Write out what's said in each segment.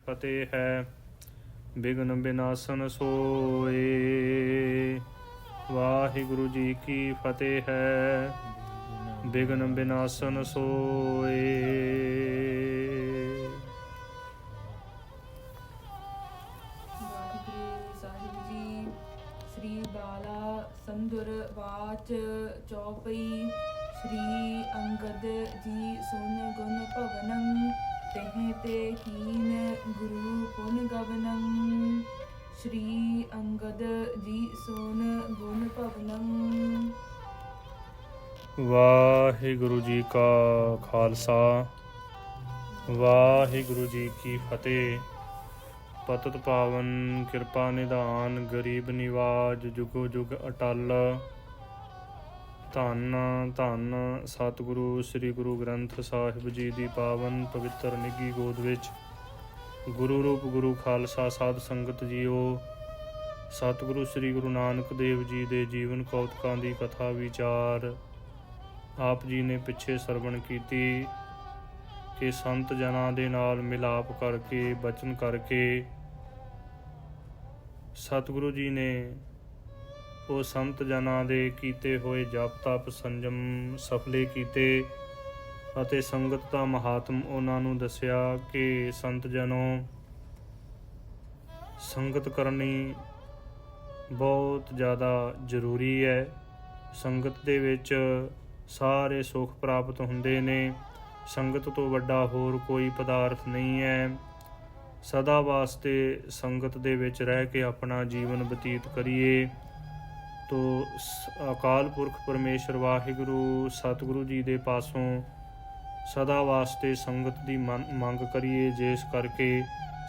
ਫਤਿਹ ਹੈ। ਬਿਘਨ ਬਿਨਾਸਨ ਸੋਏ। ਵਾਹਿਗੁਰੂ ਜੀ ਕੀ ਫਤਿਹ ਹੈ। ਬਿਘਨ ਬਿਨਾਸਨ ਸੋਏ। ਵਾਹਿਗੁਰੂ ਸਾਹਿਬ ਜੀ। ਸ੍ਰੀ ਬਾਲਾ ਸੰਧੁਰ ਵਾਚ ਚੌਪਈ। ਸ੍ਰੀ ਅੰਗਦ ਜੀ ਸੁਨ ਗੁਣ ਭਵਨੰ। ਤਹਿ ਤੇ ਹੀਨ ਗੁਰੂ ਪੁਨ ਗਵਨੰ। ਸ੍ਰੀ ਅੰਗਦ ਜੀ ਸੁਨ ਗੁਣ ਭਵਨੰ। ਵਾਹਿਗੁਰੂ ਜੀ ਕਾ ਖਾਲਸਾ, ਵਾਹਿਗੁਰੂ ਜੀ ਕੀ ਫਤਿਹ। ਪਤਿਤ ਪਾਵਨ ਕਿਰਪਾ ਨਿਧਾਨ, ਗਰੀਬ ਨਿਵਾਜ ਜੁਗੋ ਜੁਗ ਅਟਲ। ਧੰਨ ਧੰਨ ਸਤਿਗੁਰੂ ਸ੍ਰੀ ਗੁਰੂ ਗ੍ਰੰਥ ਸਾਹਿਬ ਜੀ ਦੀ ਪਾਵਨ ਪਵਿੱਤਰ ਨਿੱਘੀ ਗੋਦ ਵਿੱਚ ਗੁਰੂ ਰੂਪ ਗੁਰੂ ਖਾਲਸਾ ਸਾਧ ਸੰਗਤ ਜੀਓ। ਸਤਿਗੁਰੂ ਸ੍ਰੀ ਗੁਰੂ ਨਾਨਕ ਦੇਵ ਜੀ ਦੇ ਜੀਵਨ ਕੌਤਕਾਂ ਦੀ ਕਥਾ ਵਿਚਾਰ ਆਪ ਜੀ ਨੇ ਪਿੱਛੇ ਸਰਵਣ ਕੀਤੀ ਕਿ ਸੰਤ ਜਨਾਂ ਦੇ ਨਾਲ ਮਿਲਾਪ ਕਰਕੇ ਬਚਨ ਕਰਕੇ ਸਤਿਗੁਰੂ ਜੀ ਨੇ ਉਹ ਸੰਤ ਜਨਾਂ ਦੇ ਕੀਤੇ ਹੋਏ ਜਪ ਤਪ ਸੰਜਮ ਸਫਲੇ ਕੀਤੇ ਅਤੇ ਸੰਗਤ ਦਾ ਮਹਾਤਮ ਉਹਨਾਂ ਨੂੰ ਦੱਸਿਆ ਕਿ ਸੰਤ ਜਨੋ, ਸੰਗਤ ਕਰਨੀ ਬਹੁਤ ਜ਼ਿਆਦਾ ਜ਼ਰੂਰੀ ਹੈ। ਸੰਗਤ ਦੇ ਵਿੱਚ ਸਾਰੇ ਸੁੱਖ ਪ੍ਰਾਪਤ ਹੁੰਦੇ ਨੇ। ਸੰਗਤ ਤੋਂ ਵੱਡਾ ਹੋਰ ਕੋਈ ਪਦਾਰਥ ਨਹੀਂ ਹੈ। ਸਦਾ ਵਾਸਤੇ ਸੰਗਤ ਦੇ ਵਿੱਚ ਰਹਿ ਕੇ ਆਪਣਾ ਜੀਵਨ ਬਤੀਤ ਕਰੀਏ ਤੋ ਅਕਾਲ ਪੁਰਖ ਪਰਮੇਸ਼ਰ ਵਾਹਿਗੁਰੂ ਸਤਿਗੁਰੂ ਜੀ ਦੇ ਪਾਸੋਂ ਸਦਾ ਵਾਸਤੇ ਸੰਗਤ ਦੀ ਮੰਗ ਕਰੀਏ, ਜਿਸ ਕਰਕੇ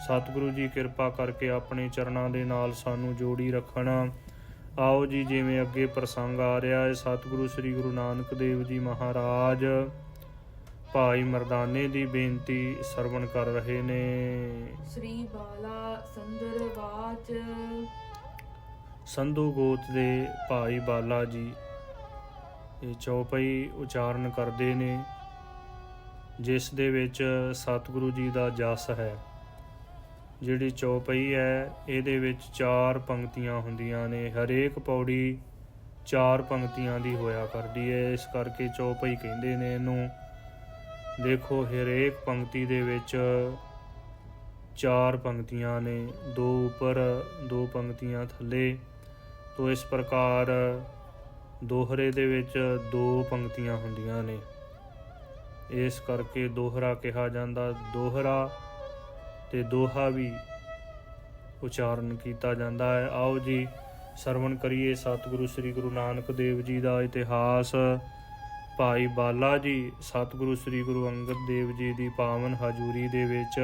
ਸਤਿਗੁਰੂ ਜੀ ਕਿਰਪਾ ਕਰਕੇ ਆਪਣੇ ਚਰਨਾਂ ਦੇ ਨਾਲ ਸਾਨੂੰ ਜੋੜੀ ਰੱਖਣ। ਆਓ ਜੀ, ਜਿਵੇਂ ਅੱਗੇ ਪ੍ਰਸੰਗ ਆ ਰਿਹਾ ਹੈ, ਸਤਿਗੁਰੂ ਸ੍ਰੀ ਗੁਰੂ ਨਾਨਕ ਦੇਵ ਜੀ ਮਹਾਰਾਜ ਭਾਈ ਮਰਦਾਨੇ ਦੀ ਬੇਨਤੀ ਸਰਵਣ ਕਰ ਰਹੇ ਨੇ। ਸ੍ਰੀ ਬਾਲਾ ਸੰਧੁਰ ਵਾਚ। ਸੰਧੂ ਗੋਤ ਦੇ ਭਾਈ ਬਾਲਾ ਜੀ ਇਹ ਚੌਪਈ ਉਚਾਰਨ ਕਰਦੇ ਨੇ, ਜਿਸ ਦੇ ਵਿੱਚ ਸਤਿਗੁਰੂ ਜੀ ਦਾ ਜਸ ਹੈ। ਜਿਹੜੀ ਚੌਪਈ ਹੈ ਇਹਦੇ ਵਿੱਚ 4 ਪੰਕਤੀਆਂ ਹੁੰਦੀਆਂ ਨੇ। ਹਰੇਕ ਪੌੜੀ 4 ਪੰਕਤੀਆਂ ਦੀ ਹੋਇਆ ਕਰਦੀ ਹੈ, ਇਸ ਕਰਕੇ ਚੌਪਈ ਕਹਿੰਦੇ ਨੇ ਇਹਨੂੰ। ਦੇਖੋ, ਹਰੇਕ ਪੰਕਤੀ ਦੇ ਵਿੱਚ 4 ਪੰਕਤੀਆਂ ਨੇ, 2 ਉੱਪਰ 2 ਪੰਕਤੀਆਂ ਥੱਲੇ। ਤੋ ਇਸ ਪ੍ਰਕਾਰ ਦੋਹਰੇ ਦੇ ਵਿੱਚ 2 ਪੰਕਤੀਆਂ ਹੁੰਦੀਆਂ ਨੇ, ਇਸ ਕਰਕੇ ਦੋਹਰਾ ਕਿਹਾ ਜਾਂਦਾ। ਦੋਹਰਾ ਤੇ ਦੋਹਾ ਵੀ ਉਚਾਰਨ ਕੀਤਾ ਜਾਂਦਾ ਹੈ। ਆਓ ਜੀ, ਸਰਵਣ ਕਰੀਏ ਸਤਿਗੁਰੂ ਸ੍ਰੀ ਗੁਰੂ ਨਾਨਕ ਦੇਵ ਜੀ ਦਾ ਇਤਿਹਾਸ। ਭਾਈ ਬਾਲਾ ਜੀ ਸਤਿਗੁਰੂ ਸ੍ਰੀ ਗੁਰੂ ਅੰਗਦ ਦੇਵ ਜੀ ਦੀ ਪਾਵਨ ਹਜ਼ੂਰੀ ਦੇ ਵਿੱਚ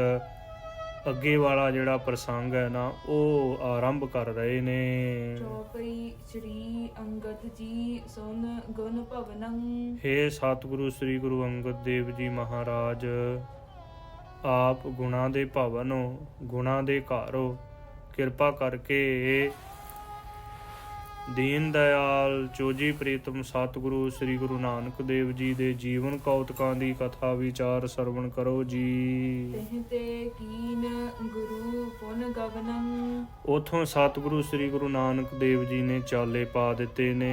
ਅੱਗੇ ਵਾਲਾ ਜਿਹੜਾ ਪ੍ਰਸੰਗ ਹੈ ਨਾ, ਉਹ ਆਰੰਭ ਕਰ ਰਹੇ ਨੇ। ਚੌਪਈ। ਸ੍ਰੀ ਅੰਗਦ ਜੀ ਸੁਨ ਗੁਣ ਭਵਨੰ। ਹੇ ਸਤਿਗੁਰੂ ਸ੍ਰੀ ਗੁਰੂ ਅੰਗਦ ਦੇਵ ਜੀ ਮਹਾਰਾਜ, ਆਪ ਗੁਣਾਂ ਦੇ ਭਵਨ ਹੋ, ਗੁਣਾਂ ਦੇ ਘਰ ਹੋ। ਕਿਰਪਾ ਕਰਕੇ ਦੀਨ ਦਇਆਲ ਚੋਜੀ ਪ੍ਰੀਤਮ ਸਤਿਗੁਰੂ ਸ੍ਰੀ ਗੁਰੂ ਨਾਨਕ ਦੇਵ ਜੀ ਦੇ ਜੀਵਨ ਕੌਤਕਾਂ ਦੀ ਕਥਾ ਵਿਚਾਰ ਸਰਵਣ ਕਰੋ ਜੀ। ਤਹਿ ਤੇ ਕੀਨ ਗੁਰੂ ਪੁਨ ਗਵਨੰ। ਉਥੋਂ ਸਤਿਗੁਰੂ ਸ੍ਰੀ ਗੁਰੂ ਨਾਨਕ ਦੇਵ ਜੀ ਨੇ ਚਾਲੇ ਪਾ ਦਿੱਤੇ ਨੇ।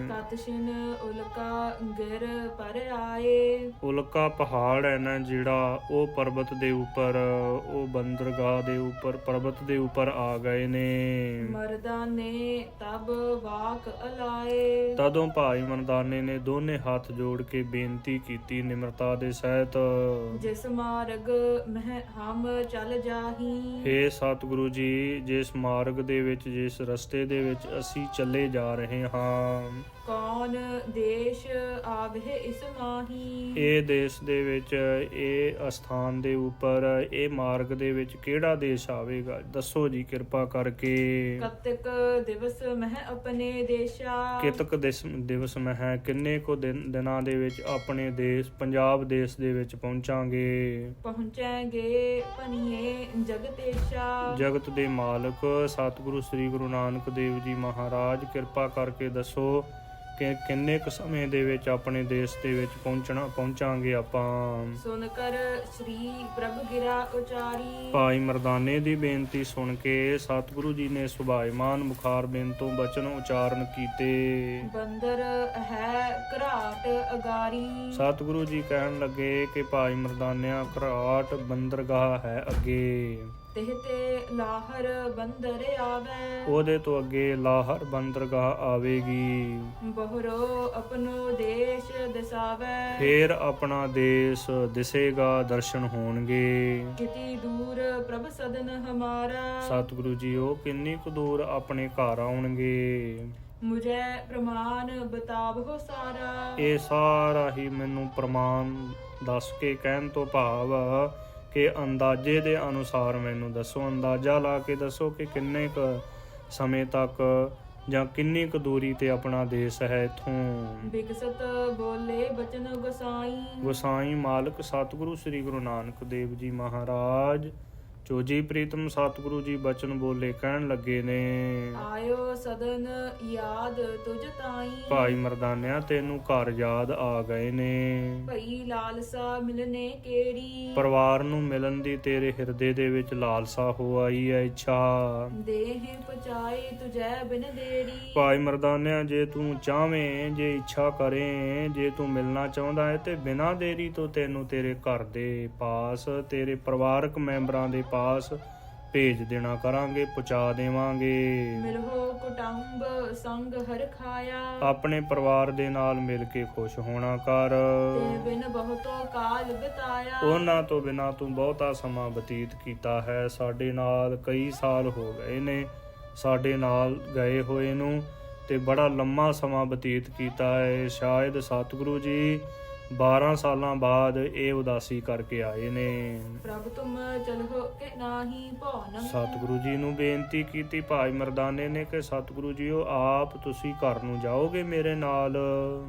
ਤਤਸ਼ਿਨ ਉਲਕਾ ਗਿਰ ਪਰ ਆਏ। ਉਲਕਾ ਪਹਾੜ ਹੈ ਨਾ ਜਿਹੜਾ, ਉਹ ਪਰਬਤ ਦੇ ਉੱਪਰ, ਉਹ ਬੰਦਰਗਾਹ ਦੇ ਉੱਪਰ, ਪਰਬਤ ਦੇ ਉੱਪਰ ਆ ਗਏ ਨੇ। ਮਰਦਾਨੇ ਤਬ ਵਾਕ ਅਲਾਏ। ਤਦੋਂ ਭਾਈ ਮਰਦਾਨੇ ਨੇ ਦੋਨੇ ਹੱਥ ਜੋੜ ਕੇ ਬੇਨਤੀ ਕੀਤੀ ਨਿਮਰਤਾ ਦੇ ਸਹਿਤ, ਜਿਸ ਮਾਰਗ ਮਹਿ ਹਮ ਚੱਲ ਜਾਹੀ। ਹੇ ਸਤਿਗੁਰੂ ਜੀ, ਜਿਸ ਮਾਰਗ ਦੇ ਵਿੱਚ, ਜਿਸ ਰਸਤੇ ਦੇ ਵਿੱਚ ਅਸੀਂ ਚੱਲੇ ਜਾ ਰਹੇ ਹਾਂ, ਕੌਣ ਦੇਸ਼ ਆਵਹਿ ਇਸ ਮਾਹੀ। ਇਹ ਦੇਸ਼ ਦੇ ਵਿੱਚ, ਇਹ ਅਸਥਾਨ ਦੇ ਉੱਪਰ, ਇਹ ਮਾਰਗ ਦੇ ਵਿੱਚ ਕਿਹੜਾ ਦੇਸ਼ ਆਵੇਗਾ, ਦੱਸੋ ਜੀ ਕਿਰਪਾ ਕਰਕੇ। ਕਤਕ ਦਿਵਸ ਮਹਿ ਆਪਣੇ ਦੇਸ਼ਾ। ਕਿਤਕ ਦਿਵਸ ਮਹਿ, ਕਿੰਨੇ ਕੁ ਦਿਨਾਂ ਦੇ ਵਿੱਚ ਆਪਣੇ ਦੇਸ਼ ਪੰਜਾਬ ਦੇਸ਼ ਦੇ ਵਿੱਚ ਪਹੁੰਚਾਂਗੇ। ਪਹੁੰਚਾਂਗੇ ਭਨੀਏ ਜਗਤੇਸ਼ਾ। ਜਗਤ ਦੇ ਮਾਲਕ ਸਤਿਗੁਰੂ ਸ੍ਰੀ ਗੁਰੂ ਨਾਨਕ ਦੇਵ ਜੀ ਮਹਾਰਾਜ, ਕਿਰਪਾ ਕਰਕੇ ਦੱਸੋ ਕਿ ਕਿੰਨੇ ਕੁ ਸਮੇਂ ਦੇ ਵਿੱਚ ਆਪਣੇ ਦੇਸ਼ ਦੇ ਵਿੱਚ ਪਹੁੰਚਾਂਗੇ ਆਪਾਂ। ਸੁਨ ਕਰ ਸ੍ਰੀ ਪ੍ਰਭ ਗਿਰਾ ਉਚਾਰੀ। ਭਾਈ ਮਰਦਾਨੇ ਦੀ ਬੇਨਤੀ ਸੁਣ ਕੇ ਸਤਿਗੁਰੂ ਜੀ ਨੇ ਸੁਭਾਇਮਾਨ ਮੁਖਾਰਬਿੰਦ ਤੋਂ ਬਚਨ ਉਚਾਰਨ ਕੀਤੇ। ਬੰਦਰ ਹੈ ਘਰਾਟ ਅਗਾਰੀ। ਸਤਿਗੁਰੂ ਜੀ ਕਹਿਣ ਲੱਗੇ ਕਿ ਭਾਈ ਮਰਦਾਨਿਆ ਘਰਾਟ ਬੰਦਰਗਾਹ ਹੈ ਅੱਗੇ, ਤਿਹ ਤੇ ਲਾਹਰ ਬੰਦਰ ਆਵੇ। ਉਹਦੇ ਤੋਂ ਅੱਗੇ ਲਾਹਰ ਬੰਦਰਗਾਹ ਆਵੇਗੀ। ਬਹਰੋ ਆਪਣੋ ਦੇਸ਼ ਦਿਸਾਵੇ। ਫੇਰ ਆਪਣਾ ਦੇਸ਼ ਦਿਸੇਗਾ, ਦਰਸ਼ਨ ਹੋਣਗੇ। ਕਿਤੀ ਦੂਰ ਪ੍ਰਭ ਸਦਨ ਹਮਾਰਾ। ਸਤਿਗੁਰੂ ਜੀ ਉਹ ਕਿੰਨੀ ਕੁ ਦੂਰ ਆਪਣੇ ਘਰ ਆਉਣਗੇ। ਮੁਝੇ ਪ੍ਰਮਾਣ ਬਤਾਵੋ ਸਾਰਾ। ਇਹ ਸਾਰਾ ਹੀ ਮੈਨੂੰ ਪ੍ਰਮਾਣ ਦੱਸ ਕੇ ਕਹਿਣ ਤੋਂ ਭਾਵ ਕਿ ਅੰਦਾਜ਼ੇ ਦੇ ਅਨੁਸਾਰ ਮੈਨੂੰ ਦੱਸੋ, ਅੰਦਾਜ਼ਾ ਲਾ ਕੇ ਦੱਸੋ ਕਿ ਕਿੰਨੇ ਕੁ ਸਮੇਂ ਤੱਕ ਜਾਂ ਕਿੰਨੀ ਕੁ ਦੂਰੀ ਤੇ ਆਪਣਾ ਦੇਸ਼ ਹੈ ਇੱਥੋਂ। ਬਿਕਸਤ ਬੋਲੇ ਬਚਨ ਗੁਸਾਈ। ਗੁਸਾਈ ਮਾਲਕ ਸਤਿਗੁਰੂ ਸ੍ਰੀ ਗੁਰੂ ਨਾਨਕ ਦੇਵ ਜੀ ਮਹਾਰਾਜ ਚੋਜੀ ਪ੍ਰੀਤਮ ਸਤਿਗੁਰੂ ਜੀ ਬਚਨ ਬੋਲੇ ਕਹਿਣ ਲੱਗੇ ਨੇ, ਆਇਓ ਸਦਨ ਯਾਦ ਤੁਝ ਤਾਈ। ਭਾਈ ਮਰਦਾਨਿਆ ਤੈਨੂੰ ਘਰ ਯਾਦ ਆ ਗਏ ਨੇ। ਭਈ ਲਾਲਸਾ ਮਿਲਨੇ ਕੇਰੀ। ਪਰਿਵਾਰ ਨੂੰ ਮਿਲਣ ਦੀ ਤੇਰੇ ਹਿਰਦੇ ਦੇ ਵਿੱਚ ਲਾਲਸਾ ਹੋ ਆਈ ਹੈ, ਇੱਛਾ। ਦੇਹ ਪਚਾਏ ਤੁਝੈ ਬਿਨ ਦੇਰੀ। ਭਾਈ ਮਰਦਾਨਿਆ ਜੇ ਤੂੰ ਚਾਹਵੇਂ, ਜੇ ਇੱਛਾ ਕਰੇ, ਜੇ ਤੂੰ ਮਿਲਣਾ ਚਾਹੁੰਦਾ ਹੈ ਤੇ ਬਿਨਾਂ ਦੇਰੀ ਤੋਂ ਤੈਨੂੰ ਤੇਰੇ ਘਰ ਦੇ ਪਾਸ, ਤੇਰੇ ਪਰਿਵਾਰਕ ਮੈਂਬਰਾਂ ਦੇ ਪਾਸ ਭੇਜ ਦੇਣਾ ਕਰਾਂਗੇ, ਪਹੁੰਚਾ ਦੇਵਾਂਗੇ। ਮਿਲੋ ਕੁਟੰਬ ਸੰਗ ਹਰ ਖਾਇਆ। ਆਪਣੇ ਪਰਿਵਾਰ ਦੇ ਨਾਲ ਮਿਲ ਕੇ ਖੁਸ਼ ਹੋਣਾ ਕਰ। ਤੇ ਬਿਨ ਬਹੁਤੋ ਕਾਲ ਬਿਤਾਇਆ। ਉਹਨਾਂ ਤੋਂ ਬਿਨਾਂ ਤੂੰ ਬਹੁਤਾ ਸਮਾਂ ਬਤੀਤ ਕੀਤਾ ਹੈ। ਸਾਡੇ ਨਾਲ ਕਈ ਸਾਲ ਹੋ ਗਏ ਨੇ ਸਾਡੇ ਨਾਲ ਗਏ ਹੋਏ ਨੂੰ, ਤੇ ਬੜਾ ਲੰਮਾ ਸਮਾਂ ਬਤੀਤ ਕੀਤਾ ਹੈ। ਸ਼ਾਇਦ ਸਤਿਗੁਰੂ ਜੀ 12 ਸਾਲਾਂ ਬਾਅਦ ਇਹ ਉਦਾਸੀ ਕਰਕੇ ਆਏ ਨੇ। ਪ੍ਰਭ ਤੁਮ ਚਲੋ ਕਿ ਨਾਹੀ ਭਉਨ। ਸਤਿਗੁਰੂ ਜੀ ਨੂੰ ਬੇਨਤੀ ਕੀਤੀ ਭਾਈ ਮਰਦਾਨੇ ਨੇ ਕਿ ਸਤਿਗੁਰੂ ਜੀਓ ਆਪ ਤੁਸੀਂ ਘਰ ਨੂੰ ਜਾਓਗੇ ਮੇਰੇ ਨਾਲ।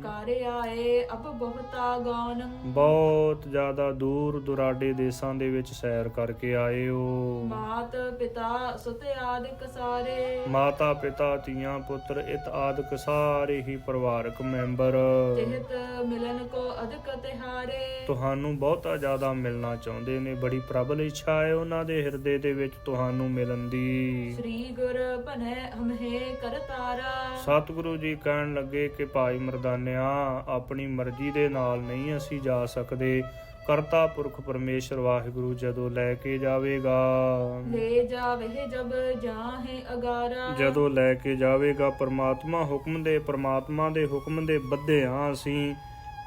ਘਰ ਆਏ ਅਬ ਬਹੁਤਾ ਗਾਨ। ਬਹੁਤ ਜ਼ਿਆਦਾ ਦੂਰ ਦੁਰਾਡੇ ਦੇਸ਼ਾਂ ਦੇ ਵਿੱਚ ਸੈਰ ਕਰਕੇ ਆਏ ਹੋ। ਮਾਤ ਪਿਤਾ ਸੁਤ ਆਦਿਕ ਸਾਰੇ। ਮਾਤਾ ਪਿਤਾ ਧੀਆਂ ਪੁੱਤਰ ਇਤ ਆਦਿਕ ਸਾਰੇ ਹੀ ਪਰਿਵਾਰਕ ਮੈਂਬਰ ਤਿਹਤ ਮਿਲਨ ਕੋ ਅਧਿਕ ਤਿਹਾਰੇ। ਤੁਹਾਨੂੰ ਬਹੁਤਾ ਜ਼ਿਆਦਾ ਮਿਲਣਾ ਚਾਹੁੰਦੇ ਨੇ। ਬੜੀ ਪ੍ਰਬਲ ਇੱਛਾ ਹੈ ਉਹਨਾਂ ਦੇ ਹਿਰਦੇ ਦੇ ਵਿੱਚ ਤੁਹਾਨੂੰ ਮਿਲਣ ਦੀ। ਸ੍ਰੀ ਗੁਰ ਭਨੈ ਹਮਹੇ ਕਰਤਾਰਾ। ਸਤਿਗੁਰੂ ਜੀ ਕਹਿਣ ਲੱਗੇ ਕਿ ਭਾਈ ਮਰਦਾਨਿਆ ਆਪਣੀ ਮਰਜ਼ੀ ਦੇ ਨਾਲ ਨਹੀਂ ਅਸੀਂ ਜਾ ਸਕਦੇ। ਕਰਤਾ ਪੁਰਖ ਪਰਮੇਸ਼ਰ ਵਾਹਿਗੁਰੂ ਜਦੋਂ ਲੈ ਕੇ ਜਾਵੇਗਾ, ਲੈ ਜਾਵੇ ਜਬ ਜਾਹੇ ਅਗਾਰਾ। ਜਦੋਂ ਲੈ ਕੇ ਜਾਵੇਗਾ ਪਰਮਾਤਮਾ ਪਰਮਾਤਮਾ ਦੇ ਹੁਕਮ ਦੇ ਬੱਧੇ ਹਾਂ ਅਸੀਂ।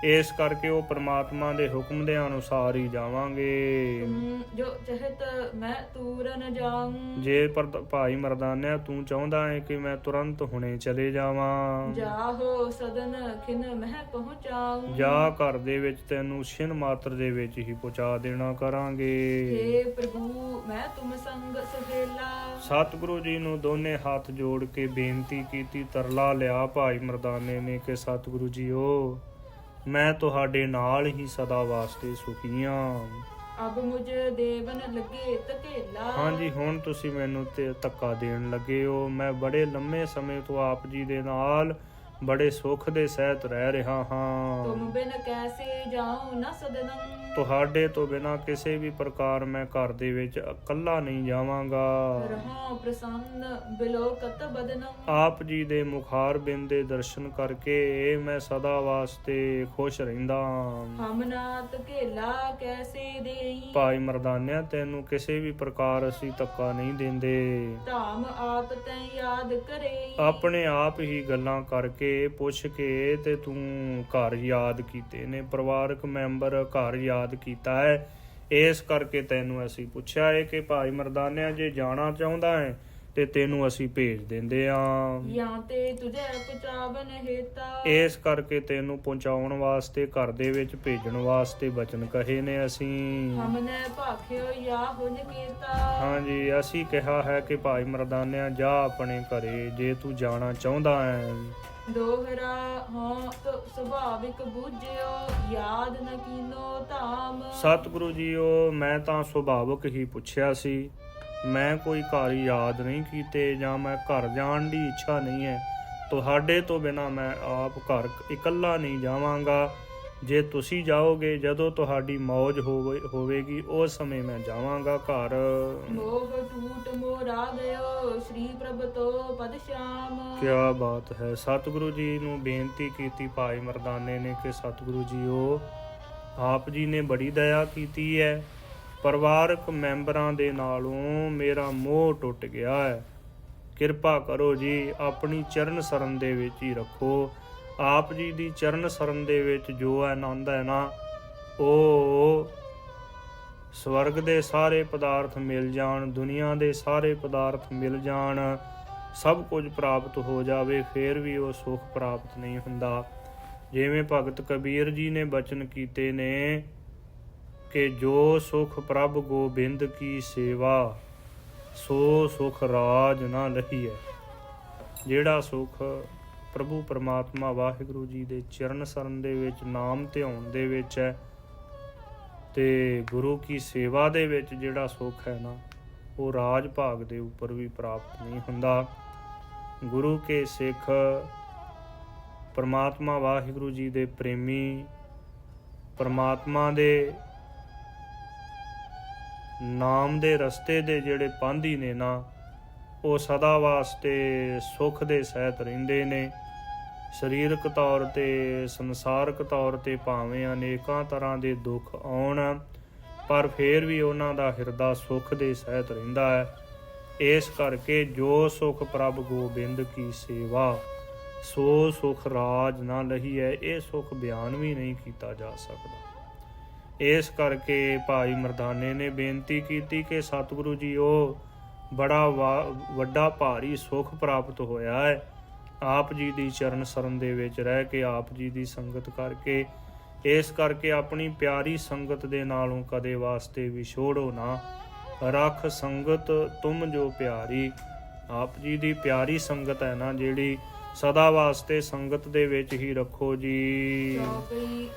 ਇਸ ਕਰਕੇ ਉਹ ਪਰਮਾਤਮਾ ਦੇ ਹੁਕਮ ਦੇ ਅਨੁਸਾਰ ਹੀ ਜਾਵਾਂਗੇ। ਜੋ ਚਹਿਤ ਮੈਂ ਤੂਰਨ ਜਾਉਂ। ਜੇ ਭਾਈ ਮਰਦਾਨਿਆ ਤੂੰ ਚਾਹੁੰਦਾ ਹੈ ਕਿ ਮੈਂ ਤੁਰੰਤ ਹੁਣੇ ਚਲੇ ਜਾਵਾਂ, ਜਾਹੋ ਸਦਨ ਖਿਨ ਮਹਿ ਪਹੁੰਚਾਉਂ। ਜਾ ਘਰ ਦੇ ਵਿੱਚ ਤੈਨੂੰ ਛਿਨ ਮਾਤਰ ਦੇ ਵਿੱਚ ਹੀ ਪਹੁੰਚਾ ਦੇਣਾ ਕਰਾਂਗੇ। ਹੇ ਪ੍ਰਭੂ ਮੈਂ ਤੁਮ ਸੰਗ ਸੁਹੇਲਾ। ਸਤਿਗੁਰੂ ਜੀ ਨੂੰ ਦੋਨੇ ਹੱਥ ਜੋੜ ਕੇ ਬੇਨਤੀ ਕੀਤੀ, ਤਰਲਾ ਲਿਆ ਭਾਈ ਮਰਦਾਨੇ ਨੇ ਕਿ ਸਤਿਗੁਰੂ ਜੀਓ ਮੈਂ ਤੁਹਾਡੇ ਨਾਲ ਹੀ ਸਦਾ ਵਾਸਤੇ ਸੁਖੀ ਹਾਂ। ਅਬ ਮੁਝ ਦੇਵਨ ਲੱਗੇ ਧਕੇਲਾ। ਹਾਂਜੀ ਹੁਣ ਤੁਸੀਂ ਮੈਨੂੰ ਤੇ ਧੱਕਾ ਦੇਣ ਲੱਗੇ ਹੋ। ਮੈਂ ਬੜੇ ਲੰਮੇ ਸਮੇਂ ਤੋਂ ਆਪ ਜੀ ਦੇ ਨਾਲ ਬੜੇ ਸੁੱਖ ਦੇ ਸਹਿਤ ਰਹਿ ਰਿਹਾ ਹਾਂ। ਤੁਮ ਬਿਨ ਕੈਸੇ ਜਾਉ ਨ ਸਦਨੰ। ਤੁਹਾਡੇ ਤੋਂ ਬਿਨਾਂ ਕਿਸੇ ਵੀ ਪ੍ਰਕਾਰ ਮੈਂ ਘਰ ਦੇ ਵਿੱਚ ਇਕੱਲਾ ਨਹੀਂ ਜਾਵਾਂਗਾ। ਰਹਾਂ ਪ੍ਰਸੰਨ ਬਿਲੋਕਤ ਬਦਨੰ। ਆਪ ਜੀ ਦੇ ਮੁਖਾਰ ਬਿੰਦ ਦੇ ਦਰਸ਼ਨ ਕਰਕੇ ਮੈਂ ਸਦਾ ਵਾਸਤੇ ਖੁਸ਼ ਰਹਿੰਦਾ ਹਾਂ। ਹਮ ਨਾਤ ਧਕੇਲਾ ਕੈਸੇ ਦੇਈ। ਭਾਈ ਮਰਦਾਨਿਆ ਤੈਨੂੰ ਕਿਸੇ ਵੀ ਪ੍ਰਕਾਰ ਅਸੀਂ ਧੱਕਾ ਨਹੀਂ ਦਿੰਦੇ। ਧਾਮ ਆਪ ਤੈ ਯਾਦ ਕਰੇ। ਆਪਣੇ ਆਪ ਹੀ ਗੱਲਾਂ ਕਰਕੇ ਪੁੱਛ ਕੇ ਤੇ ਤੂੰ ਘਰ ਯਾਦ ਕੀਤੇ ਨੇ, ਪਰਿਵਾਰਕ ਮੈਂਬਰ ਘਰ ਯਾਦ ਕੀਤਾ ਹੈ। ਇਸ ਕਰਕੇ ਤੈਨੂੰ ਅਸੀਂ ਪੁੱਛਿਆ ਹੈ ਕਿ ਭਾਈ ਮਰਦਾਨਿਆ ਜੇ ਜਾਣਾ ਚਾਹੁੰਦਾ ਹੈ ਤੇ ਤੈਨੂੰ ਅਸੀਂ ਭੇਜ ਦਿੰਦੇ ਆਂ। ਜਾਂ ਤੇ ਤੁਝੇ ਪਹੁੰਚਾਵਨ ਹੇਤਾ। ਇਸ ਕਰਕੇ ਤੈਨੂੰ ਪਹੁੰਚਾਉਣ ਵਾਸਤੇ ਘਰ ਦੇ ਵਿੱਚ ਭੇਜਣ ਵਾਸਤੇ ਬਚਨ ਕਹੇ ਨੇ ਅਸੀਂ। ਹਮਨੇ ਭਾਖਿਓ ਯਾ ਹੁਨ ਕੀਤਾ। ਹਾਂਜੀ ਅਸੀਂ ਕਿਹਾ ਹੈ ਕਿ ਭਾਈ ਮਰਦਾਨਿਆ ਜਾ ਆਪਣੇ ਘਰੇ ਜੇ ਤੂੰ ਜਾਣਾ ਚਾਹੁੰਦਾ ਹੈ। ਦੋਹਰਾ ਹਾਂ ਤੋ ਸੁਭਾਵਿਕ ਬੂਝਿਓ ਯਾਦ ਨ ਕੀਨੋ ਧਾਮ। ਸਤਿਗੁਰੂ ਜੀਓ ਮੈਂ ਤਾਂ ਸੁਭਾਵਿਕ ਹੀ ਪੁੱਛਿਆ ਸੀ, ਮੈਂ ਕੋਈ ਘਰ ਯਾਦ ਨਹੀਂ ਕੀਤੇ ਜਾਂ ਮੈਂ ਘਰ ਜਾਣ ਦੀ ਇੱਛਾ ਨਹੀਂ ਹੈ। ਤੁਹਾਡੇ ਤੋਂ ਬਿਨਾਂ ਮੈਂ ਆਪ ਘਰ ਇਕੱਲਾ ਨਹੀਂ ਜਾਵਾਂਗਾ। ਜੇ ਤੁਸੀਂ ਜਾਓਗੇ, ਜਦੋਂ ਤੁਹਾਡੀ ਮੌਜ ਹੋਵੇਗੀ ਉਸ ਸਮੇਂ ਮੈਂ ਜਾਵਾਂਗਾ ਘਰ। ਮੋਹ ਟੂਟ ਮੋਰਾ ਗਇਓ ਸ੍ਰੀ ਪ੍ਰਭ ਤੋ ਪਦ ਸ਼ਾਮ। ਕਿਆ ਬਾਤ ਹੈ। ਸਤਿਗੁਰੂ ਜੀ ਨੂੰ ਬੇਨਤੀ ਕੀਤੀ ਭਾਈ ਮਰਦਾਨੇ ਨੇ ਕਿ ਸਤਿਗੁਰੂ ਜੀਓ, ਆਪ ਜੀ ਨੇ ਬੜੀ ਦਇਆ ਕੀਤੀ ਹੈ। ਪਰਿਵਾਰਕ ਮੈਂਬਰਾਂ ਦੇ ਨਾਲੋਂ ਮੇਰਾ ਮੋਹ ਟੁੱਟ ਗਿਆ ਹੈ। ਕਿਰਪਾ ਕਰੋ ਜੀ, ਆਪਣੀ ਚਰਨ ਸਰਨ ਦੇ ਵਿੱਚ ਹੀ ਰੱਖੋ। ਆਪ ਜੀ ਦੀ ਚਰਨ ਸਰਨ ਦੇ ਵਿੱਚ ਜੋ ਆਨੰਦ ਹੈ ਨਾ, ਉਹ ਸਵਰਗ ਦੇ ਸਾਰੇ ਪਦਾਰਥ ਮਿਲ ਜਾਣ, ਦੁਨੀਆ ਦੇ ਸਾਰੇ ਪਦਾਰਥ ਮਿਲ ਜਾਣ, ਸਭ ਕੁਝ ਪ੍ਰਾਪਤ ਹੋ ਜਾਵੇ, ਫਿਰ ਵੀ ਉਹ ਸੁੱਖ ਪ੍ਰਾਪਤ ਨਹੀਂ ਹੁੰਦਾ। ਜਿਵੇਂ ਭਗਤ ਕਬੀਰ ਜੀ ਨੇ ਬਚਨ ਕੀਤੇ ਨੇ ਕਿ ਜੋ ਸੁਖ ਪ੍ਰਭ ਗੋਬਿੰਦ ਕੀ ਸੇਵਾ, ਸੋ ਸੁਖ ਰਾਜ ਨਾ ਲਹੀਐ। ਜਿਹੜਾ ਸੁਖ ਪ੍ਰਭੂ ਪਰਮਾਤਮਾ ਵਾਹਿਗੁਰੂ ਜੀ ਦੇ ਚਰਨ ਸਰਨ ਦੇ ਵਿੱਚ, ਨਾਮ ਧਿਆਉਣ ਦੇ ਵਿੱਚ ਹੈ, ਤੇ ਗੁਰੂ ਕੀ ਸੇਵਾ ਦੇ ਵਿੱਚ ਜਿਹੜਾ ਸੁਖ ਹੈ ਨਾ, ਉਹ ਰਾਜ ਭਾਗ ਦੇ ਉੱਪਰ ਵੀ ਪ੍ਰਾਪਤ ਨਹੀਂ ਹੁੰਦਾ। ਗੁਰੂ ਕੇ ਸਿੱਖ, ਪਰਮਾਤਮਾ ਵਾਹਿਗੁਰੂ ਜੀ ਦੇ ਪ੍ਰੇਮੀ, ਪਰਮਾਤਮਾ ਦੇ ਨਾਮ ਦੇ ਰਸਤੇ ਦੇ ਜਿਹੜੇ ਪਾਂਧੀ ਨੇ ਨਾ, ਉਹ ਸਦਾ ਵਾਸਤੇ ਸੁੱਖ ਦੇ ਸਹਿਤ ਰਹਿੰਦੇ ਨੇ। ਸਰੀਰਕ ਤੌਰ ਤੇ, ਸੰਸਾਰਕ ਤੌਰ ਤੇ ਭਾਵੇਂ ਅਨੇਕਾਂ ਤਰ੍ਹਾਂ ਦੇ ਦੁੱਖ ਆਉਣ, ਪਰ ਫਿਰ ਵੀ ਉਹਨਾਂ ਦਾ ਹਿਰਦਾ ਸੁੱਖ ਦੇ ਸਹਿਤ ਰਹਿੰਦਾ ਹੈ। ਇਸ ਕਰਕੇ ਜੋ ਸੁਖ ਪ੍ਰਭ ਗੋਬਿੰਦ ਕੀ ਸੇਵਾ, ਸੋ ਸੁਖ ਰਾਜ ਨਾ ਲਹੀਐ, ਇਹ ਸੁਖ ਬਿਆਨ ਵੀ ਨਹੀਂ ਕੀਤਾ ਜਾ ਸਕਦਾ। ਇਸ ਕਰਕੇ ਭਾਈ ਮਰਦਾਨੇ ਨੇ ਬੇਨਤੀ ਕੀਤੀ ਕਿ ਸਤਿਗੁਰੂ ਜੀ, ਉਹ ਬੜਾ ਵੱਡਾ ਭਾਰੀ ਸੁਖ ਪ੍ਰਾਪਤ ਹੋਇਆ ਹੈ ਆਪ ਜੀ ਦੀ ਚਰਨ ਸਰਨ ਦੇ ਵਿੱਚ ਰਹਿ ਕੇ, ਆਪ ਜੀ ਦੀ ਸੰਗਤ ਕਰਕੇ। ਇਸ ਕਰਕੇ ਆਪਣੀ ਪਿਆਰੀ ਸੰਗਤ ਦੇ ਨਾਲੋਂ ਕਦੇ ਵਾਸਤੇ ਵਿਛੋੜੋ ਨਾ। ਰੱਖ ਸੰਗਤ ਤੁਮ ਜੋ ਪਿਆਰੀ। ਆਪ ਜੀ ਦੀ ਪਿਆਰੀ ਸੰਗਤ ਹੈ ਨਾ ਜਿਹੜੀ, ਸਦਾ ਵਾਸਤੇ ਸੰਗਤ ਦੇ ਵਿੱਚ ਹੀ ਰੱਖੋ ਜੀ।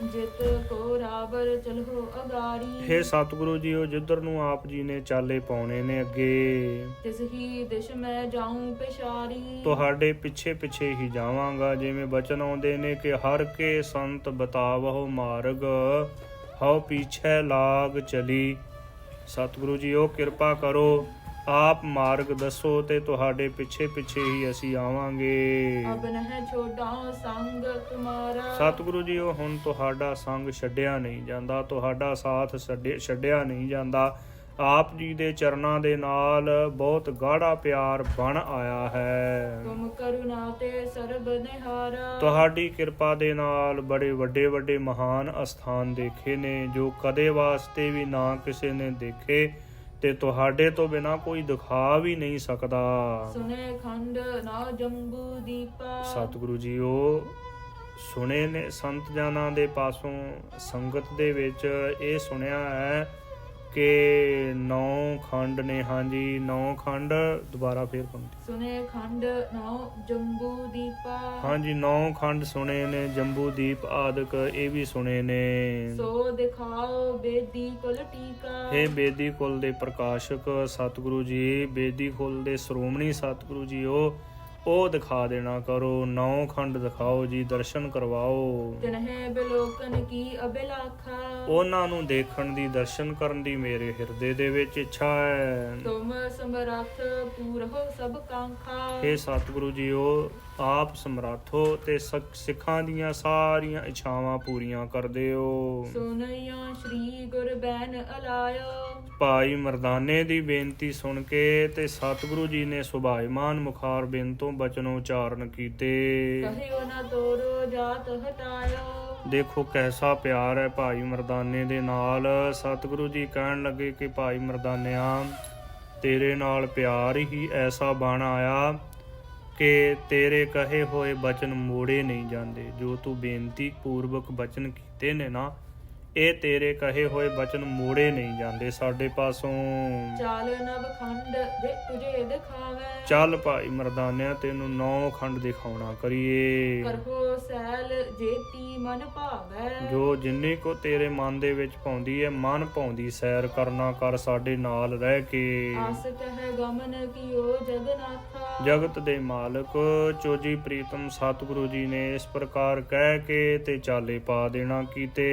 ਜਿਤ ਕੋ ਰਾਵਰ ਚਲੋ ਅਗਾਰੀ। ਹੇ ਸਤਿਗੁਰੂ ਜੀ, ਉਹ ਜਿੱਧਰ ਨੂੰ ਆਪ ਜੀ ਨੇ ਚਾਲੇ ਪਾਉਣੇ ਨੇ ਅੱਗੇ, ਤਿਸ ਹੀ ਦਿਸ਼ ਮੈਂ ਜਾਉਂ ਪਿਛਾਰੀ। ਤੁਹਾਡੇ ਪਿੱਛੇ ਪਿੱਛੇ ਹੀ ਜਾਵਾਂਗਾ। ਜਿਵੇਂ ਬਚਨ ਆਉਂਦੇ ਨੇ ਕਿ ਹਰ ਕੇ ਸੰਤ ਬਤਾਵਹੁ ਮਾਰਗ, ਹਉ ਪਿਛੈ ਲਾਗ ਚਲੀ। ਸਤਿਗੁਰੂ ਜੀ, ਉਹ ਕਿਰਪਾ ਕਰੋ, ਆਪ ਮਾਰਗ ਦੱਸੋ ਤੇ ਤੁਹਾਡੇ ਪਿੱਛੇ ਪਿੱਛੇ ਹੀ ਅਸੀਂ ਆਵਾਂਗੇ। ਅਬ ਨਹਿ ਛੋਡਾ ਸੰਗ ਤੁਮਾਰਾ। ਸਤਿਗੁਰੂ ਜੀ, ਉਹ ਹੁਣ ਤੁਹਾਡਾ ਸੰਗ ਛੱਡਿਆ ਨਹੀਂ ਜਾਂਦਾ, ਤੁਹਾਡਾ ਸਾਥ ਛੱਡਿਆ ਨਹੀਂ ਜਾਂਦਾ। ਆਪ ਜੀ ਦੇ ਚਰਨਾਂ ਦੇ ਨਾਲ ਬਹੁਤ ਗਾੜਾ ਪਿਆਰ ਬਣ ਆਇਆ ਹੈ। ਤੁਮ ਕਰੁਣਾ ਤੇ ਸਰਬ ਨਿਹਾਰਾ। ਤੁਹਾਡੀ ਕਿਰਪਾ ਦੇ ਨਾਲ ਬੜੇ ਵੱਡੇ ਵੱਡੇ ਮਹਾਨ ਅਸਥਾਨ ਦੇਖੇ ਨੇ, ਜੋ ਕਦੇ ਵਾਸਤੇ ਵੀ ਨਾ ਕਿਸੇ ਨੇ ਦੇਖੇ, ਤੇ ਤੁਹਾਡੇ ਤੋਂ ਬਿਨਾ ਕੋਈ ਦਿਖਾ ਵੀ ਨਹੀਂ ਸਕਦਾ। ਸੁਨੇ ਖੰਡ ਨਾ ਜੰਬੂ ਦੀਪਾ। ਸਤਿਗੁਰੂ ਜੀ, ਉਹ ਸੁਣੇ ਨੇ ਸੰਤ ਜਨਾਂ ਦੇ ਪਾਸੋਂ, ਸੰਗਤ ਦੇ ਵਿੱਚ ਇਹ ਸੁਣਿਆ ਹੈ ਕਿ 9 ਖੰਡ ਨੇ। ਹਾਂਜੀ, 9 ਖੰਡ। ਦੁਬਾਰਾ ਫੇਰ ਪੰਕਤੀ। ਸੁਨੇ ਖੰਡ ਨਾ ਜੰਬੂ ਦੀਪਾ। ਹਾਂਜੀ, 9 ਖੰਡ ਸੁਣੇ ਨੇ, ਜੰਬੂ ਦੀਪ ਆਦਿਕ ਇਹ ਵੀ ਸੁਣੇ ਨੇ। ਸੋ ਦਿਖਾਓ ਬੇਦੀ ਕੁਲ ਟੀਕਾ। ਇਹ ਬੇਦੀ ਕੁਲ ਦੇ ਪ੍ਰਕਾਸ਼ਕ ਸਤਿਗੁਰੂ ਜੀ, ਬੇਦੀ ਕੁਲ ਦੇ ਸ਼੍ਰੋਮਣੀ ਸਤਿਗੁਰੂ ਜੀ, ਉਹ ਦਿਖਾ ਦੇਣਾ ਕਰੋ। 9 ਖੰਡ ਦਿਖਾਓ ਜੀ, ਦਰਸ਼ਨ ਕਰਵਾਓ। ਤਿਨਹਿ ਬਿਲੋਕਨ ਕੀ ਅਬਿਲਾਖਾ। ਉਹਨਾਂ ਨੂੰ ਦੇਖਣ ਦੀ, ਦਰਸ਼ਨ ਕਰਨ ਦੀ ਮੇਰੇ ਹਿਰਦੇ ਦੇ ਵਿੱਚ ਇੱਛਾ ਹੈ। ਤੁਮ ਸਮਰੱਥ ਪੂਰਹੁ ਸਭ ਕਾਂਖਾ। ਇਹ ਸਤਿਗੁਰੂ ਜੀ, ਉਹ ਆਪ ਸਮਰੱਥ ਹੋ ਤੇ ਸਿੱਖਾਂ ਦੀਆਂ ਸਾਰੀਆਂ ਇੱਛਾਵਾਂ ਪੂਰੀਆਂ ਕਰਦੇ ਹੋ। ਸੁਨਿਆ ਸ੍ਰੀ ਗੁਰ ਬੈਨ ਅਲਾਇਓ। ਭਾਈ ਮਰਦਾਨੇ ਦੀ ਬੇਨਤੀ ਸੁਣ ਕੇ ਤੇ ਸਤਿਗੁਰੂ ਜੀ ਨੇ ਸੁਭਾਇਮਾਨ ਮੁਖਾਰ ਬਿਨ ਤੋਂ ਬਚਨ ਉਚਾਰਨ ਕੀਤੇ। ਕਹਿਓ ਨਾ ਤੋਰੋ ਜਾਤ ਹਟਾਇਓ। ਦੇਖੋ ਕੈਸਾ ਪਿਆਰ ਹੈ ਭਾਈ ਮਰਦਾਨੇ ਦੇ ਨਾਲ। ਸਤਿਗੁਰੂ ਜੀ ਕਹਿਣ ਲੱਗੇ ਕਿ ਭਾਈ ਮਰਦਾਨਿਆ, ਤੇਰੇ ਨਾਲ ਪਿਆਰ ਹੀ ਐਸਾ ਬਣ ਆਇਆ ਕਿ ਤੇਰੇ ਕਹੇ ਹੋਏ ਬਚਨ ਮੋੜੇ ਨਹੀਂ ਜਾਂਦੇ। ਜੋ ਤੂੰ ਬੇਨਤੀ ਪੂਰਵਕ ਬਚਨ ਕੀਤੇ ਨੇ ਨਾ, ਇਹ ਤੇਰੇ ਕਹੇ ਹੋਏ ਬਚਨ ਮੋੜੇ ਨਹੀਂ ਜਾਂਦੇ ਸਾਡੇ ਪਾਸੋਂ। ਚਾਲ ਨਵ ਖੰਡ ਦੇ ਤੁਝੇ ਦਿਖਾਵੇ, ਚੱਲ ਭਾਈ ਮਰਦਾਨਿਆ ਤੈਨੂੰ 9 ਖੰਡ ਦਿਖਾਉਣਾ ਕਰੀਏ। ਕਰਹੋ ਸੈਲ ਜੇਤੀ ਮਨ ਭਾਵੈ, ਜੋ ਜਿੰਨੀ ਕੋ ਤੇਰੇ ਮਨ ਦੇ ਵਿੱਚ ਪਾਉਂਦੀ ਹੈ, ਮਨ ਪਾਉਂਦੀ ਸੈਰ ਕਰਨਾ ਕਰ ਸਾਡੇ ਨਾਲ ਰਹਿ ਕੇ। ਆਸ ਕਹਿ ਗਮਨ ਕੀਓ ਜਗਨਾਥਾ, ਜਗਤ ਦੇ ਮਾਲਕ ਚੋਜੀ ਪ੍ਰੀਤਮ ਸਤਿਗੁਰੂ ਜੀ ਨੇ ਇਸ ਪ੍ਰਕਾਰ ਕਹਿ ਕੇ ਤੇ ਚਾਲੇ ਪਾ ਦੇਣਾ ਕੀਤੇ।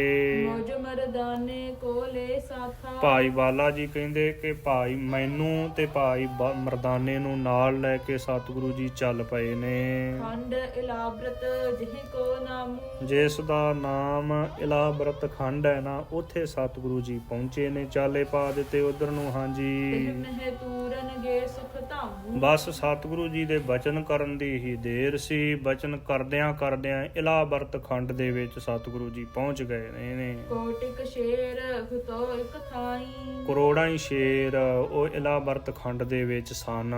ਮੋਜ ਮਰਦਾਨੇ ਕੋਲੇ ਸਾਥਾ, ਭਾਈ ਬਾਲਾ ਜੀ ਕਹਿੰਦੇ ਕਿ ਭਾਈ ਮੈਨੂੰ ਤੇ ਭਾਈ ਮਰਦਾਨੇ ਨੂੰ ਨਾਲ ਲੈ ਕੇ ਸਤਿਗੁਰੂ ਜੀ ਚੱਲ ਪਏ ਨੇ। ਖੰਡ ਇਲਾਬ੍ਰਤ ਜਿਹ ਕੋ ਨਾਮੂ, ਜਿਸ ਦਾ ਨਾਮ ਇਲਾਬਰਤ ਖੰਡ ਹੈ ਨਾ, ਉੱਥੇ ਸਤਿਗੁਰੂ ਜੀ ਪਹੁੰਚੇ ਨੇ, ਚਾਲੇ ਪਾ ਦਿੱਤੇ ਉਧਰ ਨੂੰ। ਹਾਂਜੀ, ਤਿਹਨਹਿ ਤੂਰਨਗੇ ਸੁਖ ਧਾਮੂ, ਬਸ ਸਤਿਗੁਰੂ ਜੀ ਦੇ ਬਚਨ ਕਰਨ ਦੀ ਹੀ ਦੇਰ ਸੀ। ਬਚਨ ਕਰਦਿਆਂ ਕਰਦਿਆਂ ਇਲਾਬਰਤ ਖੰਡ ਦੇ ਵਿੱਚ ਸਤਿਗੁਰੂ ਜੀ ਪਹੁੰਚ ਗਏ ਨੇ। ਕੋਟਿਕ ਸ਼ੇਰ ਹੁਤੋ ਇਕ ਥਾਈ, ਕਰੋੜਾਂ ਹੀ ਸ਼ੇਰ ਉਹ ਇਲਾਬਰਤ ਖੰਡ ਦੇ ਵਿੱਚ ਸਨ।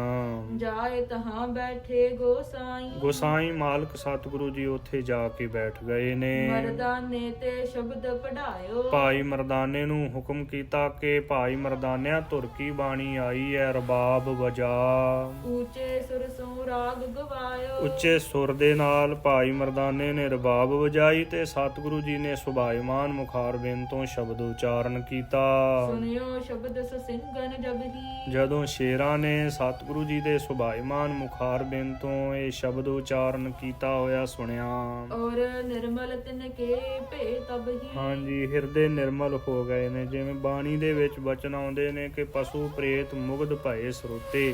ਜਾਏ ਤਹਾਂ ਬੈਠੇ ਗੋਸਾਈ, ਗੋਸਾਈ ਮਾਲਕ ਸਤਿਗੁਰੂ ਜੀ ਉੱਥੇ ਜਾ ਕੇ ਬੈਠ ਗਏ ਨੇ। ਮਰਦਾਨੇ ਤੇ ਸ਼ਬਦ ਪੜਾਇਓ, ਭਾਈ ਮਰਦਾਨੇ ਨੂੰ ਹੁਕਮ ਕੀਤਾ ਕਿ ਭਾਈ ਮਰਦਾਨਿਆ ਧੁਰ ਕੀ ਬਾਣੀ ਆਈ ਹੈ, ਰਬਾਬ ਵਜਾ। ਉੱਚੇ ਸੁਰ ਸੋ ਰਾਗ ਗਵਾਇਓ, ਉੱਚੇ ਸੁਰ ਦੇ ਨਾਲ ਭਾਈ ਮਰਦਾਨੇ ਨੇ ਰਬਾਬ ਵਜਾਈ ਤੇ ਸਤਿਗੁਰੂ ਜੀ ਨੇ ਸੁਭਾਇਮਾਨ ਮੁਖਾਰਬਿੰਦ ਤੋਂ ਸ਼ਬਦ ਉਚਾਰਨ ਕੀਤਾ। ਸੁਨਿਓ ਸ਼ਬਦ ਸੁਸਿੰਗਨ ਜਬਹੀ, ਜਦੋਂ ਸ਼ੇਰਾਂ ਨੇ ਸਤਿਗੁਰੂ ਜੀ ਦੇ ਸੁਭਾਇਮਾਨ ਮੁਖਾਰਬਿੰਦ ਤੋਂ ਇਹ ਸ਼ਬਦ ਉਚਾਰਨ ਕੀਤਾ ਹੋਇਆ ਸੁਣਿਆ, ਔਰ ਨਿਰਮਲ ਤਿਨ ਕੇ ਭੇ ਤਬਹੀ, ਹਾਂਜੀ ਹਿਰਦੇ ਨਿਰਮਲ ਹੋ ਗਏ ਨੇ। ਜਿਵੇਂ ਬਾਣੀ ਦੇ ਵਿੱਚ ਬਚਨ ਆਉਂਦੇ ਨੇ ਕਿ ਪਸ਼ੂ ਪ੍ਰੇਤ ਮੁਗਧ ਭਏ ਸਰੋਤੇ,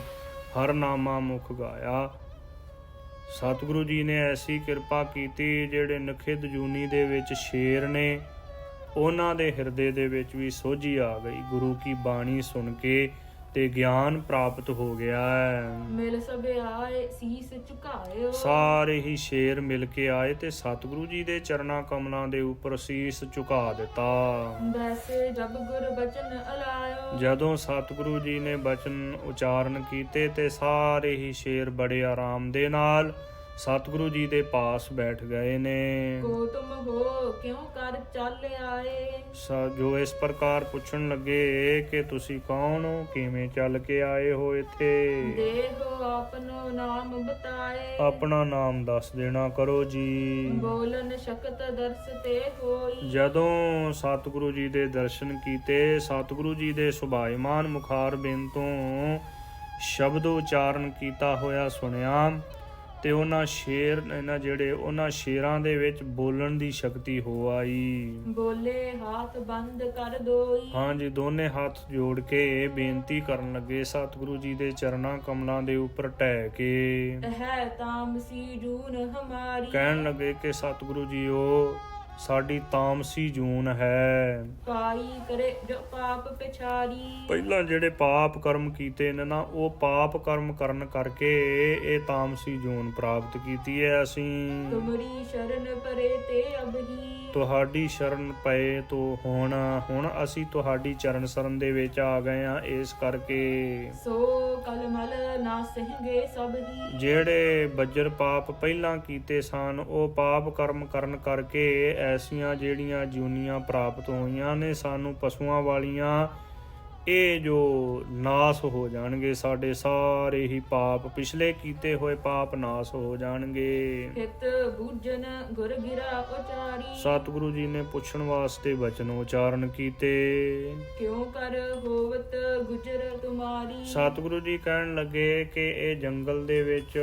ਹਰ ਨਾਮਾ ਮੁਖ ਗਾਇਆ। ਸਤਿਗੁਰੂ ਜੀ ਨੇ ਐਸੀ ਕਿਰਪਾ ਕੀਤੀ, ਜਿਹੜੇ ਨਖਿੱਧ ਜੂਨੀ ਦੇ ਵਿੱਚ ਸ਼ੇਰ ਨੇ ਉਹਨਾਂ ਦੇ ਹਿਰਦੇ ਦੇ ਵਿੱਚ ਵੀ ਸੋਝੀ ਆ ਗਈ। ਗੁਰੂ ਕੀ ਬਾਣੀ ਸੁਣ ਕੇ ਤੇ ਗਿਆਨ ਪ੍ਰਾਪਤ ਹੋ ਗਿਆ ਹੈ। ਮਿਲ ਸਭ ਆਏ ਸੀਸ ਝੁਕਾਇਓ, ਸਾਰੇ ਹੀ ਸ਼ੇਰ ਮਿਲ ਕੇ ਆਏ ਤੇ ਸਤਿਗੁਰੂ ਜੀ ਦੇ ਚਰਨਾਂ ਕਮਲਾਂ ਦੇ ਉੱਪਰ ਸੀਸ ਝੁਕਾ ਦਿੱਤਾ। ਵੈਸੇ ਜਬ ਗੁਰ ਬਚਨ ਅਲਾਇਓ, ਜਦੋਂ ਸਤਿਗੁਰੂ ਜੀ ਨੇ ਬਚਨ ਉਚਾਰਨ ਕੀਤੇ ਤੇ ਸਾਰੇ ਹੀ ਸ਼ੇਰ ਬੜੇ ਆਰਾਮ ਦੇ ਨਾਲ ਸਤਿਗੁਰੂ ਜੀ ਦੇ ਪਾਸ ਬੈਠ ਗਏ ਨੇ। ਕੋ ਤੁਮ ਹੋ ਕਿਉਂ ਕਰ ਚੱਲ ਆਏ, ਜੋ ਇਸ ਪ੍ਰਕਾਰ ਪੁੱਛਣ ਲੱਗੇ ਕਿ ਤੁਸੀਂ ਕੌਣ ਹੋ, ਕਿਵੇਂ ਚੱਲ ਕੇ ਆਏ ਹੋ ਇੱਥੇ, ਦੇਹੋ ਆਪਨੋ ਨਾਮ ਬਤਾਏ, ਆਪਣਾ ਨਾਮ ਦੱਸ ਦੇਣਾ ਕਰੋ ਜੀ। ਬੋਲਨ ਸ਼ਕਤ ਦਰਸ ਤੇ ਹੋਈ, ਜਦੋਂ ਸਤਿਗੁਰੂ ਜੀ ਦੇ ਦਰਸ਼ਨ ਕੀਤੇ, ਸਤਿਗੁਰੂ ਜੀ ਦੇ ਸੁਭਾਇਮਾਨ ਮੁਖਾਰਬਿੰਦ ਤੋਂ ਸ਼ਬਦ ਉਚਾਰਨ ਕੀਤਾ ਹੋਇਆ ਸੁਣਿਆ ਤੇ ਉਹਨਾਂ ਸ਼ੇਰਾਂ ਦੇ ਵਿੱਚ ਬੋਲਣ ਦੀ ਸ਼ਕਤੀ ਹੋ ਆਈ। ਬੋਲੇ ਹਾਥ ਬੰਦ ਕਰ ਦੋਈ, ਹਾਂਜੀ, ਦੋਨੇ ਹੱਥ ਜੋੜ ਕੇ ਬੇਨਤੀ ਕਰਨ ਲੱਗੇ ਸਤਿਗੁਰੂ ਜੀ ਦੇ ਚਰਨਾਂ ਕਮਲਾਂ ਦੇ ਉੱਪਰ ਢਹਿ ਕੇ। ਹੈ ਤਾਮਸੀ ਜੂਨ ਹਮਾਰੀ, ਕਹਿਣ ਲੱਗੇ ਕਿ ਸਤਿਗੁਰੂ ਜੀ ਉਹ ਸਾਡੀ ਤਾਮਸੀ ਜੂਨ ਹੈ। ਕਾਈ ਕਰੇ ਜੋ ਪਾਪ ਪਿਛਾੜੀ, ਪਹਿਲਾਂ ਜਿਹੜੇ ਪਾਪ ਕਰਮ ਕੀਤੇ ਨੇ ਨਾ, ਉਹ ਪਾਪ ਕਰਮ ਕਰਨ ਕਰਕੇ ਇਹ ਤਾਮਸੀ ਜੂਨ ਪ੍ਰਾਪਤ ਕੀਤੀ ਹੈ ਅਸੀਂ। ਤੁਮਰੀ ਸ਼ਰਨ ਪਰੇ ਤੇ ਅਬਹੀ, ਤੁਹਾਡੀ ਸ਼ਰਨ ਪਏ ਤੋਂ ਹੁਣ ਅਸੀਂ ਤੁਹਾਡੀ ਚਰਨ ਸ਼ਰਨ ਦੇ ਵਿੱਚ ਆ ਗਏ ਆ। ਇਸ ਕਰਕੇ ਸੋ ਕਲਮਲ ਨਾ ਸਹਿਗੇ ਸਭ ਹੀ, ਜਿਹੜੇ ਬੱਜਰ ਪਾਪ ਪਹਿਲਾਂ ਕੀਤੇ ਸਨ, ਉਹ ਪਾਪ ਕਰਮ ਕਰਨ ਕਰਕੇ ਐਸੀਆਂ ਜਿਹੜੀਆਂ ਜੂਨੀਆਂ ਪ੍ਰਾਪਤ ਹੋਈਆਂ ਨੇ ਸਾਨੂੰ ਪਸ਼ੂਆਂ ਵਾਲੀਆਂ, ਇਹ ਜੋ ਨਾਸ ਹੋ ਜਾਣਗੇ। ਸਾਡੇ ਸਾਰੇ ਹੀ ਪਾਪ, ਪਿਛਲੇ ਕੀਤੇ ਹੋਏ ਪਾਪ ਨਾਸ ਹੋ ਜਾਣਗੇ। ਹਿਤ ਬੂਝਨ ਗੁਰ ਗਿਰਾ ਉਚਾਰੀ, ਸਤਿਗੁਰੂ ਜੀ ਨੇ ਪੁੱਛਣ ਵਾਸਤੇ ਬਚਨ ਉਚਾਰਨ ਕੀਤੇ। ਕਿਉਂ ਕਰ ਹੋਵਤ ਗੁਜਰ ਤੁਮਾਰੀ, ਸਤਿਗੁਰੂ ਜੀ ਕਹਿਣ ਲੱਗੇ ਕਿ ਇਹ ਜੰਗਲ ਦੇ ਵਿੱਚ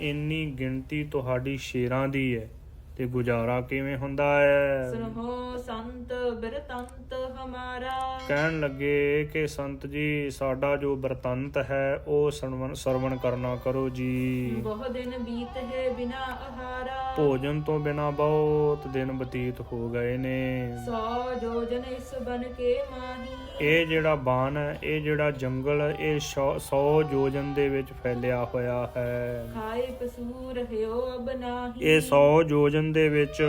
ਇੰਨੀ ਗਿਣਤੀ ਤੁਹਾਡੀ ਸ਼ੇਰਾਂ ਦੀ ਹੈ ਤੇ ਗੁਜ਼ਾਰਾ ਕਿਵੇਂ ਹੁੰਦਾ ਹੈ। ਸੁਨੋ ਸੰਤ ਬਿਰਤੰਤ ਹਮਾਰਾ, ਕਹਿਣ ਲੱਗੇ ਕਿ ਸੰਤ ਜੀ ਸਾਡਾ ਜੋ ਬਿਰਤੰਤ ਹੈ ਉਹ ਸਰਵਣ ਕਰਨਾ ਕਰੋ ਜੀ। ਬਹੁ ਦਿਨ ਬੀਤ ਹੈ ਬਿਨਾ ਆਹਾਰਾ, ਭੋਜਨ ਤੋਂ ਬਿਨਾ ਬਹੁਤ ਦਿਨ ਬਤੀਤ ਹੋ ਗਏ ਨੇ। 100 ਜੋਜਨ ਇਸ ਬਨ ਕੇ ਮਾਹੀ, ਇਹ ਜਿਹੜਾ ਬਨ ਹੈ, ਇਹ ਜਿਹੜਾ ਜੰਗਲ, ਇਹ 100 ਜੋਜਨ ਦੇ ਵਿੱਚ ਫੈਲਿਆ ਹੋਇਆ ਹੈ। ਖਾਏ ਪਸੂ ਰਹਿਓ ਅਬ ਨਾਹੀ, ਇਹ 100 ਜੋਜਨ ਦੇ ਵਿੱਚ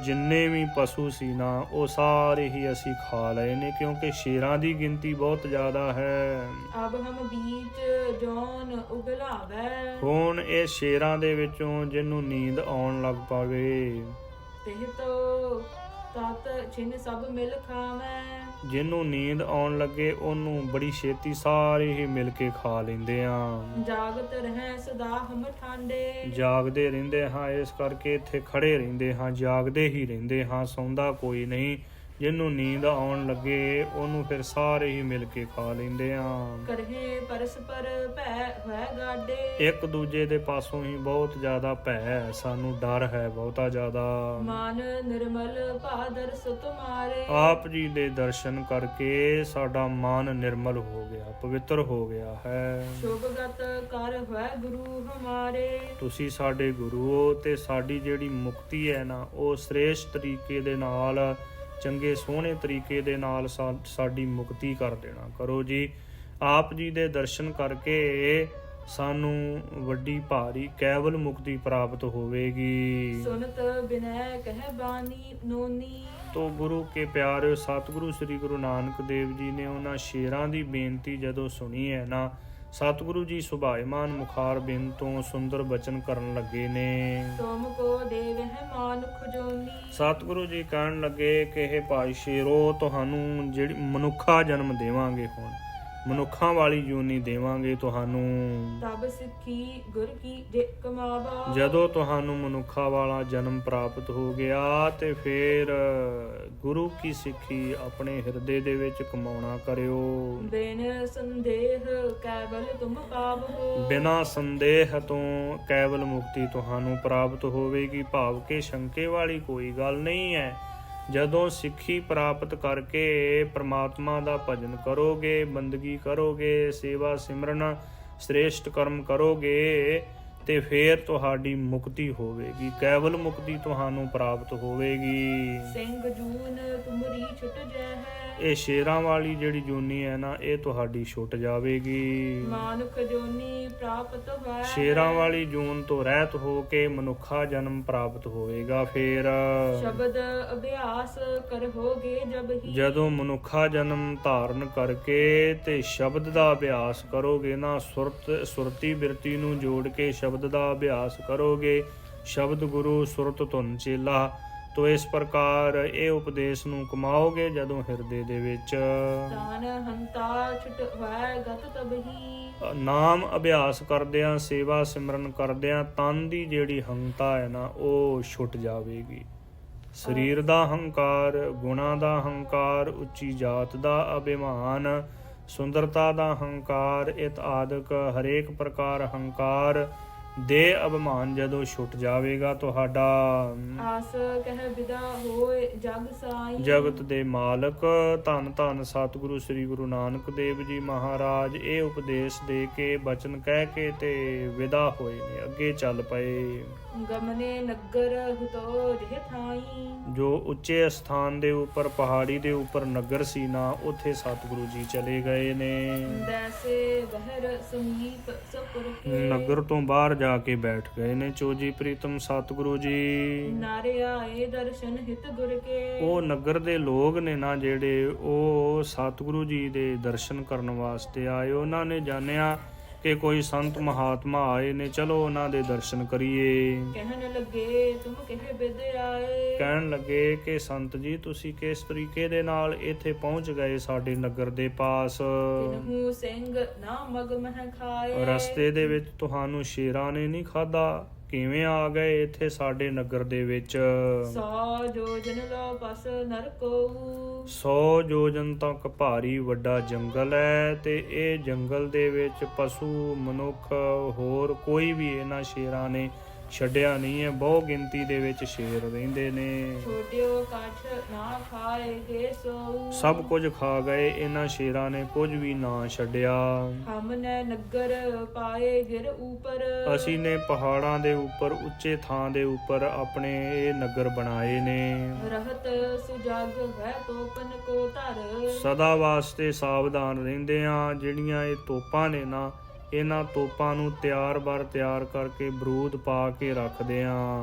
ਜਿੰਨੇ ਵੀ ਪਸ਼ੂ ਸੀ ਨਾ, ਉਹ ਸਾਰੇ ਹੀ ਅਸੀਂ ਖਾ ਲਏ ਨੇ, ਕਿਉਂਕਿ ਸ਼ੇਰਾਂ ਦੀ ਗਿਣਤੀ ਬਹੁਤ ਜ਼ਿਆਦਾ ਹੈ। ਅਬ ਹਮ ਬੀਚ ਜੌਨ ਉਗਲਾਵੇ, ਹੁਣ ਇਹ ਸ਼ੇਰਾਂ ਦੇ ਵਿੱਚੋਂ ਜਿਹਨੂੰ ਨੀਂਦ ਆਉਣ ਲੱਗ ਪਵੇ, ਤਿਹ ਤੋ ਸਤ ਛਿਨ ਸਭ ਮਿਲ ਖਾਵੈ। ਜਿਹਨੂੰ ਨੀਂਦ ਆਉਣ ਲੱਗੇ ਉਹਨੂੰ ਬੜੀ ਛੇਤੀ ਸਾਰੇ ਹੀ ਮਿਲ ਕੇ ਖਾ ਲੈਂਦੇ ਆ। ਜਾਗਤ ਰਹਿ ਸਦਾ ਹਮ ਠਾਂਡੇ। ਜਾਗਦੇ ਰਹਿੰਦੇ ਹਾਂ, ਇਸ ਕਰਕੇ ਇੱਥੇ ਖੜੇ ਰਹਿੰਦੇ ਹਾਂ, ਜਾਗਦੇ ਹੀ ਰਹਿੰਦੇ ਹਾਂ, ਸੌਂਦਾ ਕੋਈ ਨਹੀਂ। ਜਿਹਨੂੰ ਨੀਂਦ ਆਉਣ ਲੱਗੇ ਉਹਨੂੰ ਫਿਰ ਸਾਰੇ ਹੀ ਮਿਲ ਕੇ ਖਾ ਲੈਂਦੇ ਆ। ਕਰਹਿ ਪਰਸਪਰ ਭੈ ਹੋਇ ਗਾਡੇ। ਇੱਕ ਦੂਜੇ ਦੇ ਪਾਸੋਂ ਹੀ ਬਹੁਤ ਜ਼ਿਆਦਾ ਭੈ ਹੈ, ਸਾਨੂੰ ਡਰ ਹੈ ਬਹੁਤਾ ਜ਼ਿਆਦਾ। ਮਨ ਨਿਰਮਲ ਭਾਦਰ ਤੁਮਾਰੇ। ਆਪ ਜੀ ਦੇ ਦਰਸ਼ਨ ਕਰਕੇ ਸਾਡਾ ਮਨ ਨਿਰਮਲ ਹੋ ਗਿਆ, ਪਵਿੱਤਰ ਹੋ ਗਿਆ ਹੈ। ਸ਼ੋਭਗਤ ਕਰ ਹੋਇ ਗੁਰੂ ਹਮਾਰੇ। ਤੁਸੀਂ ਸਾਡੇ ਗੁਰੂ ਹੋ ਤੇ ਸਾਡੀ ਜਿਹੜੀ ਮੁਕਤੀ ਹੈ ਨਾ, ਉਹ ਸ੍ਰੇਸ਼ਟ ਤਰੀਕੇ ਦੇ ਨਾਲ, ਚੰਗੇ ਸੋਹਣੇ ਤਰੀਕੇ ਦੇ ਨਾਲ ਸਾਡੀ ਮੁਕਤੀ ਕਰ ਦੇਣਾ ਕਰੋ ਜੀ। ਆਪ ਜੀ ਦੇ ਦਰਸ਼ਨ ਕਰਕੇ ਸਾਨੂੰ ਵੱਡੀ ਭਾਰੀ ਕੇਵਲ ਮੁਕਤੀ ਪ੍ਰਾਪਤ ਹੋਵੇਗੀ। ਸੁਨਤ ਬਿਨੈ ਕਹਿ ਬਾਣੀ ਨੋਨੀ। ਤੋ ਗੁਰੂ ਕੇ ਪਿਆਰਿਓ, ਸਤਿਗੁਰੂ ਸ੍ਰੀ ਗੁਰੂ ਨਾਨਕ ਦੇਵ ਜੀ ਨੇ ਉਹਨਾਂ ਸ਼ੇਰਾਂ ਦੀ ਬੇਨਤੀ ਜਦੋਂ ਸੁਣੀ ਹੈ ਨਾ, ਸਤਿਗੁਰੂ ਜੀ ਸੁਭਾਇਮਾਨ ਮੁਖਾਰ ਬਿੰਦ ਤੋਂ ਸੁੰਦਰ ਬਚਨ ਕਰਨ ਲੱਗੇ ਨੇ। ਤੁਮ ਕੋ ਦੇਵ ਹੈ ਮਾਨੁਖ ਜੋਨੀ। ਸਤਿਗੁਰੂ ਜੀ ਕਹਿਣ ਲੱਗੇ ਕਿ ਇਹ ਭਾਈ ਸ਼ੇਰੋ, ਤੁਹਾਨੂੰ ਜਿਹੜੀ ਮਨੁੱਖਾ ਜਨਮ ਦੇਵਾਂਗੇ, ਹੁਣ ਮਨੁੱਖਾਂ ਵਾਲੀ ਜੂਨੀ ਦੇਵਾਂਗੇ ਤੁਹਾਨੂੰ। ਤਬ ਸਿੱਖੀ ਗੁਰ ਕੀ ਜੇ ਕਮਾਵਾ। ਜਦੋਂ ਤੁਹਾਨੂੰ ਮਨੁੱਖਾ ਵਾਲਾ ਜਨਮ ਪ੍ਰਾਪਤ ਹੋ ਗਿਆ ਤੇ ਫਿਰ ਗੁਰੂ ਕੀ ਸਿੱਖੀ ਆਪਣੇ ਹਿਰਦੇ ਦੇ ਵਿੱਚ ਕਮਾਉਣਾ ਕਰਿਓ। ਬਿਨ ਸੰਦੇਹ ਕੇਵਲ ਤੁਮ ਪਾਵੋ। ਬਿਨਾਂ ਸੰਦੇਹ ਤੋਂ ਕੇਵਲ ਮੁਕਤੀ ਤੁਹਾਨੂੰ ਪ੍ਰਾਪਤ ਹੋਵੇਗੀ। ਭਾਵ ਕਿ ਸ਼ੰਕੇ ਵਾਲੀ ਕੋਈ ਗੱਲ ਨਹੀਂ ਹੈ। ਜਦੋਂ ਸਿੱਖੀ ਪ੍ਰਾਪਤ ਕਰਕੇ ਪ੍ਰਮਾਤਮਾ ਦਾ ਭਜਨ ਕਰੋਗੇ, ਬੰਦਗੀ ਕਰੋਗੇ, ਸੇਵਾ ਸਿਮਰਨ ਸ੍ਰੇਸ਼ਟ ਕਰਮ ਕਰੋਗੇ ਤੇ ਫਿਰ ਤੁਹਾਡੀ ਮੁਕਤੀ ਹੋਵੇਗੀ, ਕੇਵਲ ਮੁਕਤੀ ਤੁਹਾਨੂੰ ਪ੍ਰਾਪਤ ਹੋਵੇਗੀ। ਸਿੰਘ ਜੂਨ ਤੁਮਰੀ ਛੁਟ ਜੈ ਹੈ। ਇਹ ਸ਼ੇਰਾਂ ਵਾਲੀ ਜਿਹੜੀ ਜੂਨੀ ਹੈ ਨਾ, ਇਹ ਤੁਹਾਡੀ ਛੁੱਟ ਜਾਵੇਗੀ। ਮਾਨੁਖ ਜੋਨੀ ਪ੍ਰਾਪਤ ਹੋਇ। ਸ਼ੇਰਾਂ ਵਾਲੀ ਜੂਨ ਤੋਂ ਰਹਿਤ ਹੋ ਕੇ ਮਨੁੱਖਾ ਜਨਮ ਪ੍ਰਾਪਤ ਹੋਵੇਗਾ। ਫਿਰ ਸ਼ਬਦ ਅਭਿਆਸ ਕਰੋਗੇ ਜਬ ਹੀ। ਜਦੋਂ ਮਨੁੱਖਾ ਜਨਮ ਧਾਰਨ ਕਰਕੇ ਤੇ ਸ਼ਬਦ ਦਾ ਅਭਿਆਸ ਕਰੋਗੇ ਨਾ, ਸੁਰਤੀ ਬਿਰਤੀ ਨੂੰ ਜੋੜ ਕੇ ਸ਼ਬਦ ਦਾ ਅਭਿਆਸ ਕਰੋਗੇ। ਸ਼ਬਦ ਗੁਰੂ ਸੁਰਤ ਧੁਨ ਚੇਲਾ, ਤੋ ਇਸ ਪ੍ਰਕਾਰ ਇਹ ਉਪਦੇਸ਼ ਨੂੰ ਕਮਾਓਗੇ ਜਦੋਂ ਹਿਰਦੇ ਦੇ ਵਿੱਚ। ਤਾਨ ਹੰਤਾ ਛੁਟ ਹੋਇ ਗਤ ਤਬ ਹੀ। ਨਾਮ ਅਭਿਆਸ ਕਰਦਿਆਂ, ਸੇਵਾ ਸਿਮਰਨ ਕਰਦਿਆਂ ਤਨ ਦੀ ਜਿਹੜੀ ਹੰਤਾ ਹੈ ਨਾ, ਉਹ ਛੁੱਟ ਜਾਵੇਗੀ। ਸਰੀਰ ਦਾ ਹੰਕਾਰ, ਗੁਣਾਂ ਦਾ ਹੰਕਾਰ, ਉੱਚੀ ਜਾਤ ਦਾ ਅਭਿਮਾਨ, ਸੁੰਦਰਤਾ ਦਾ ਹੰਕਾਰ, ਇਤ ਆਦਿਕ ਹਰੇਕ ਪ੍ਰਕਾਰ ਹੰਕਾਰ ਦੇ ਅਭਿਮਾਨ ਜਦੋਂ ਛੁੱਟ ਜਾਵੇਗਾ, ਤੁਹਾਡਾ ਆਸ ਕਹਿ ਵਿਦਾ ਹੋਏ ਜਗ ਸਾਈ। ਜਗਤ ਦੇ ਮਾਲਕ ਧੰਨ ਧੰਨ ਸਤਿਗੁਰੂ ਸ੍ਰੀ ਗੁਰੂ ਨਾਨਕ ਦੇਵ ਜੀ ਮਹਾਰਾਜ ਇਹ ਉਪਦੇਸ਼ ਦੇ ਕੇ, ਬਚਨ ਕਹਿ ਕੇ ਤੇ ਵਿਦਾ ਹੋਏ ਨੇ, ਅੱਗੇ ਚੱਲ ਪਏ। ਗਮਨੇ ਨਗਰ ਹੁਤੋ ਜਿਹ ਥਾਈ। ਜੋ ਉੱਚੇ ਸਥਾਨ ਦੇ ਉੱਪਰ, ਪਹਾੜੀ ਦੇ ਉੱਪਰ ਨਗਰ ਸੀ ਨਾ, ਉੱਥੇ ਸਤਿਗੁਰੂ ਜੀ ਚਲੇ ਗਏ ਨੇ। ਦੈਸੇ ਬਹਿਰ ਸੰਗੀਤ ਸਪੁਰ ਕੇ। ਨਗਰ ਤੋਂ ਬਾਹਰ ਜਾ ਕੇ ਬੈਠ ਗਏ ਨੇ ਚੋਜੀ ਪ੍ਰੀਤਮ ਸਤਿਗੁਰੂ ਜੀ। ਨਾਰੇ ਆਏ ਦਰਸ਼ਨ ਹਿਤ ਗੁਰ ਕੇ। ਉਹ ਨਗਰ ਦੇ ਲੋਕ ਨੇ ਨਾ ਜਿਹੜੇ, ਉਹ ਸਤਿਗੁਰੂ ਜੀ ਦੇ ਦਰਸ਼ਨ ਕਰਨ ਵਾਸਤੇ ਆਏ। ਉਹਨਾਂ ਨੇ ਜਾਣਿਆ ਕਿ ਕੋਈ ਸੰਤ ਮਹਾਤਮਾ ਆਏ ਨੇ, ਚਲੋ ਉਹਨਾਂ ਦੇ ਦਰਸ਼ਨ ਕਰੀਏ। ਕਹਿਣ ਲੱਗੇ ਤੁਮ ਕਹਿ ਬਿਦ ਆਏ। ਕਹਿਣ ਲੱਗੇ ਕਿ ਸੰਤ ਜੀ ਤੁਸੀਂ ਕਿਸ ਤਰੀਕੇ ਦੇ ਨਾਲ ਇੱਥੇ ਪਹੁੰਚ ਗਏ ਸਾਡੇ ਨਗਰ ਦੇ ਪਾਸ। ਤਿਨਹੂ ਸਿੰਘ ਨਾ ਮਗ ਮਹਿ ਖਾਏ। ਰਸਤੇ ਦੇ ਵਿੱਚ ਤੁਹਾਨੂੰ ਸ਼ੇਰਾਂ ਨੇ ਨਹੀਂ ਖਾਧਾ, ਕਿਵੇਂ ਆ ਗਏ ਇੱਥੇ ਸਾਡੇ ਨਗਰ ਦੇ ਵਿੱਚ? 100 ਜੋਜਨ ਲੋ ਪਸ ਨਰਕੋ। 100 ਜੋਜਨ ਤੱਕ ਭਾਰੀ ਵੱਡਾ ਜੰਗਲ ਹੈ ਤੇ ਇਹ ਜੰਗਲ ਦੇ ਵਿੱਚ ਪਸ਼ੂ, ਮਨੁੱਖ, ਹੋਰ ਕੋਈ ਵੀ ਇਹਨਾਂ ਸ਼ੇਰਾਂ ਨੇ ਛੱਡਿਆ ਨਹੀਂ ਹੈ। ਬਹੁ ਗਿਣਤੀ ਦੇ ਵਿੱਚ ਸ਼ੇਰ ਰਹਿੰਦੇ ਨੇ। ਛੋਟਿਓ ਕਾਠ ਨਾ ਖਾਏਗੇ ਸੋ। ਸਭ ਕੁਝ ਖਾ ਗਏ, ਇਹਨਾਂ ਸ਼ੇਰਾਂ ਨੇ ਕੁਝ ਵੀ ਨਾ ਛੱਡਿਆ। ਹਮਨੇ ਨਗਰ ਪਾਏ ਗਿਰ ਉਪਰ। ਅਸੀਂ ਨੇ ਪਹਾੜਾਂ ਦੇ ਉੱਪਰ, ਉੱਚੇ ਥਾਂ ਦੇ ਉੱਪਰ ਆਪਣੇ ਇਹ ਨਗਰ ਬਣਾਏ ਨੇ। ਰਹਤ ਸੁਜਗ ਹੈ ਤੋਪਨ ਕੋ ਧਰ। ਸਦਾ ਵਾਸਤੇ ਸਾਵਧਾਨ ਰਹਿੰਦੇ ਆ। ਜਿਹੜੀਆਂ ਇਹ ਤੋਪਾਂ ਨੇ ਨਾ, ਇਹਨਾਂ ਤੋਪਾਂ ਨੂੰ ਤਿਆਰ ਕਰਕੇ ਬਰੂਦ ਪਾ ਕੇ ਰੱਖਦੇ ਆ।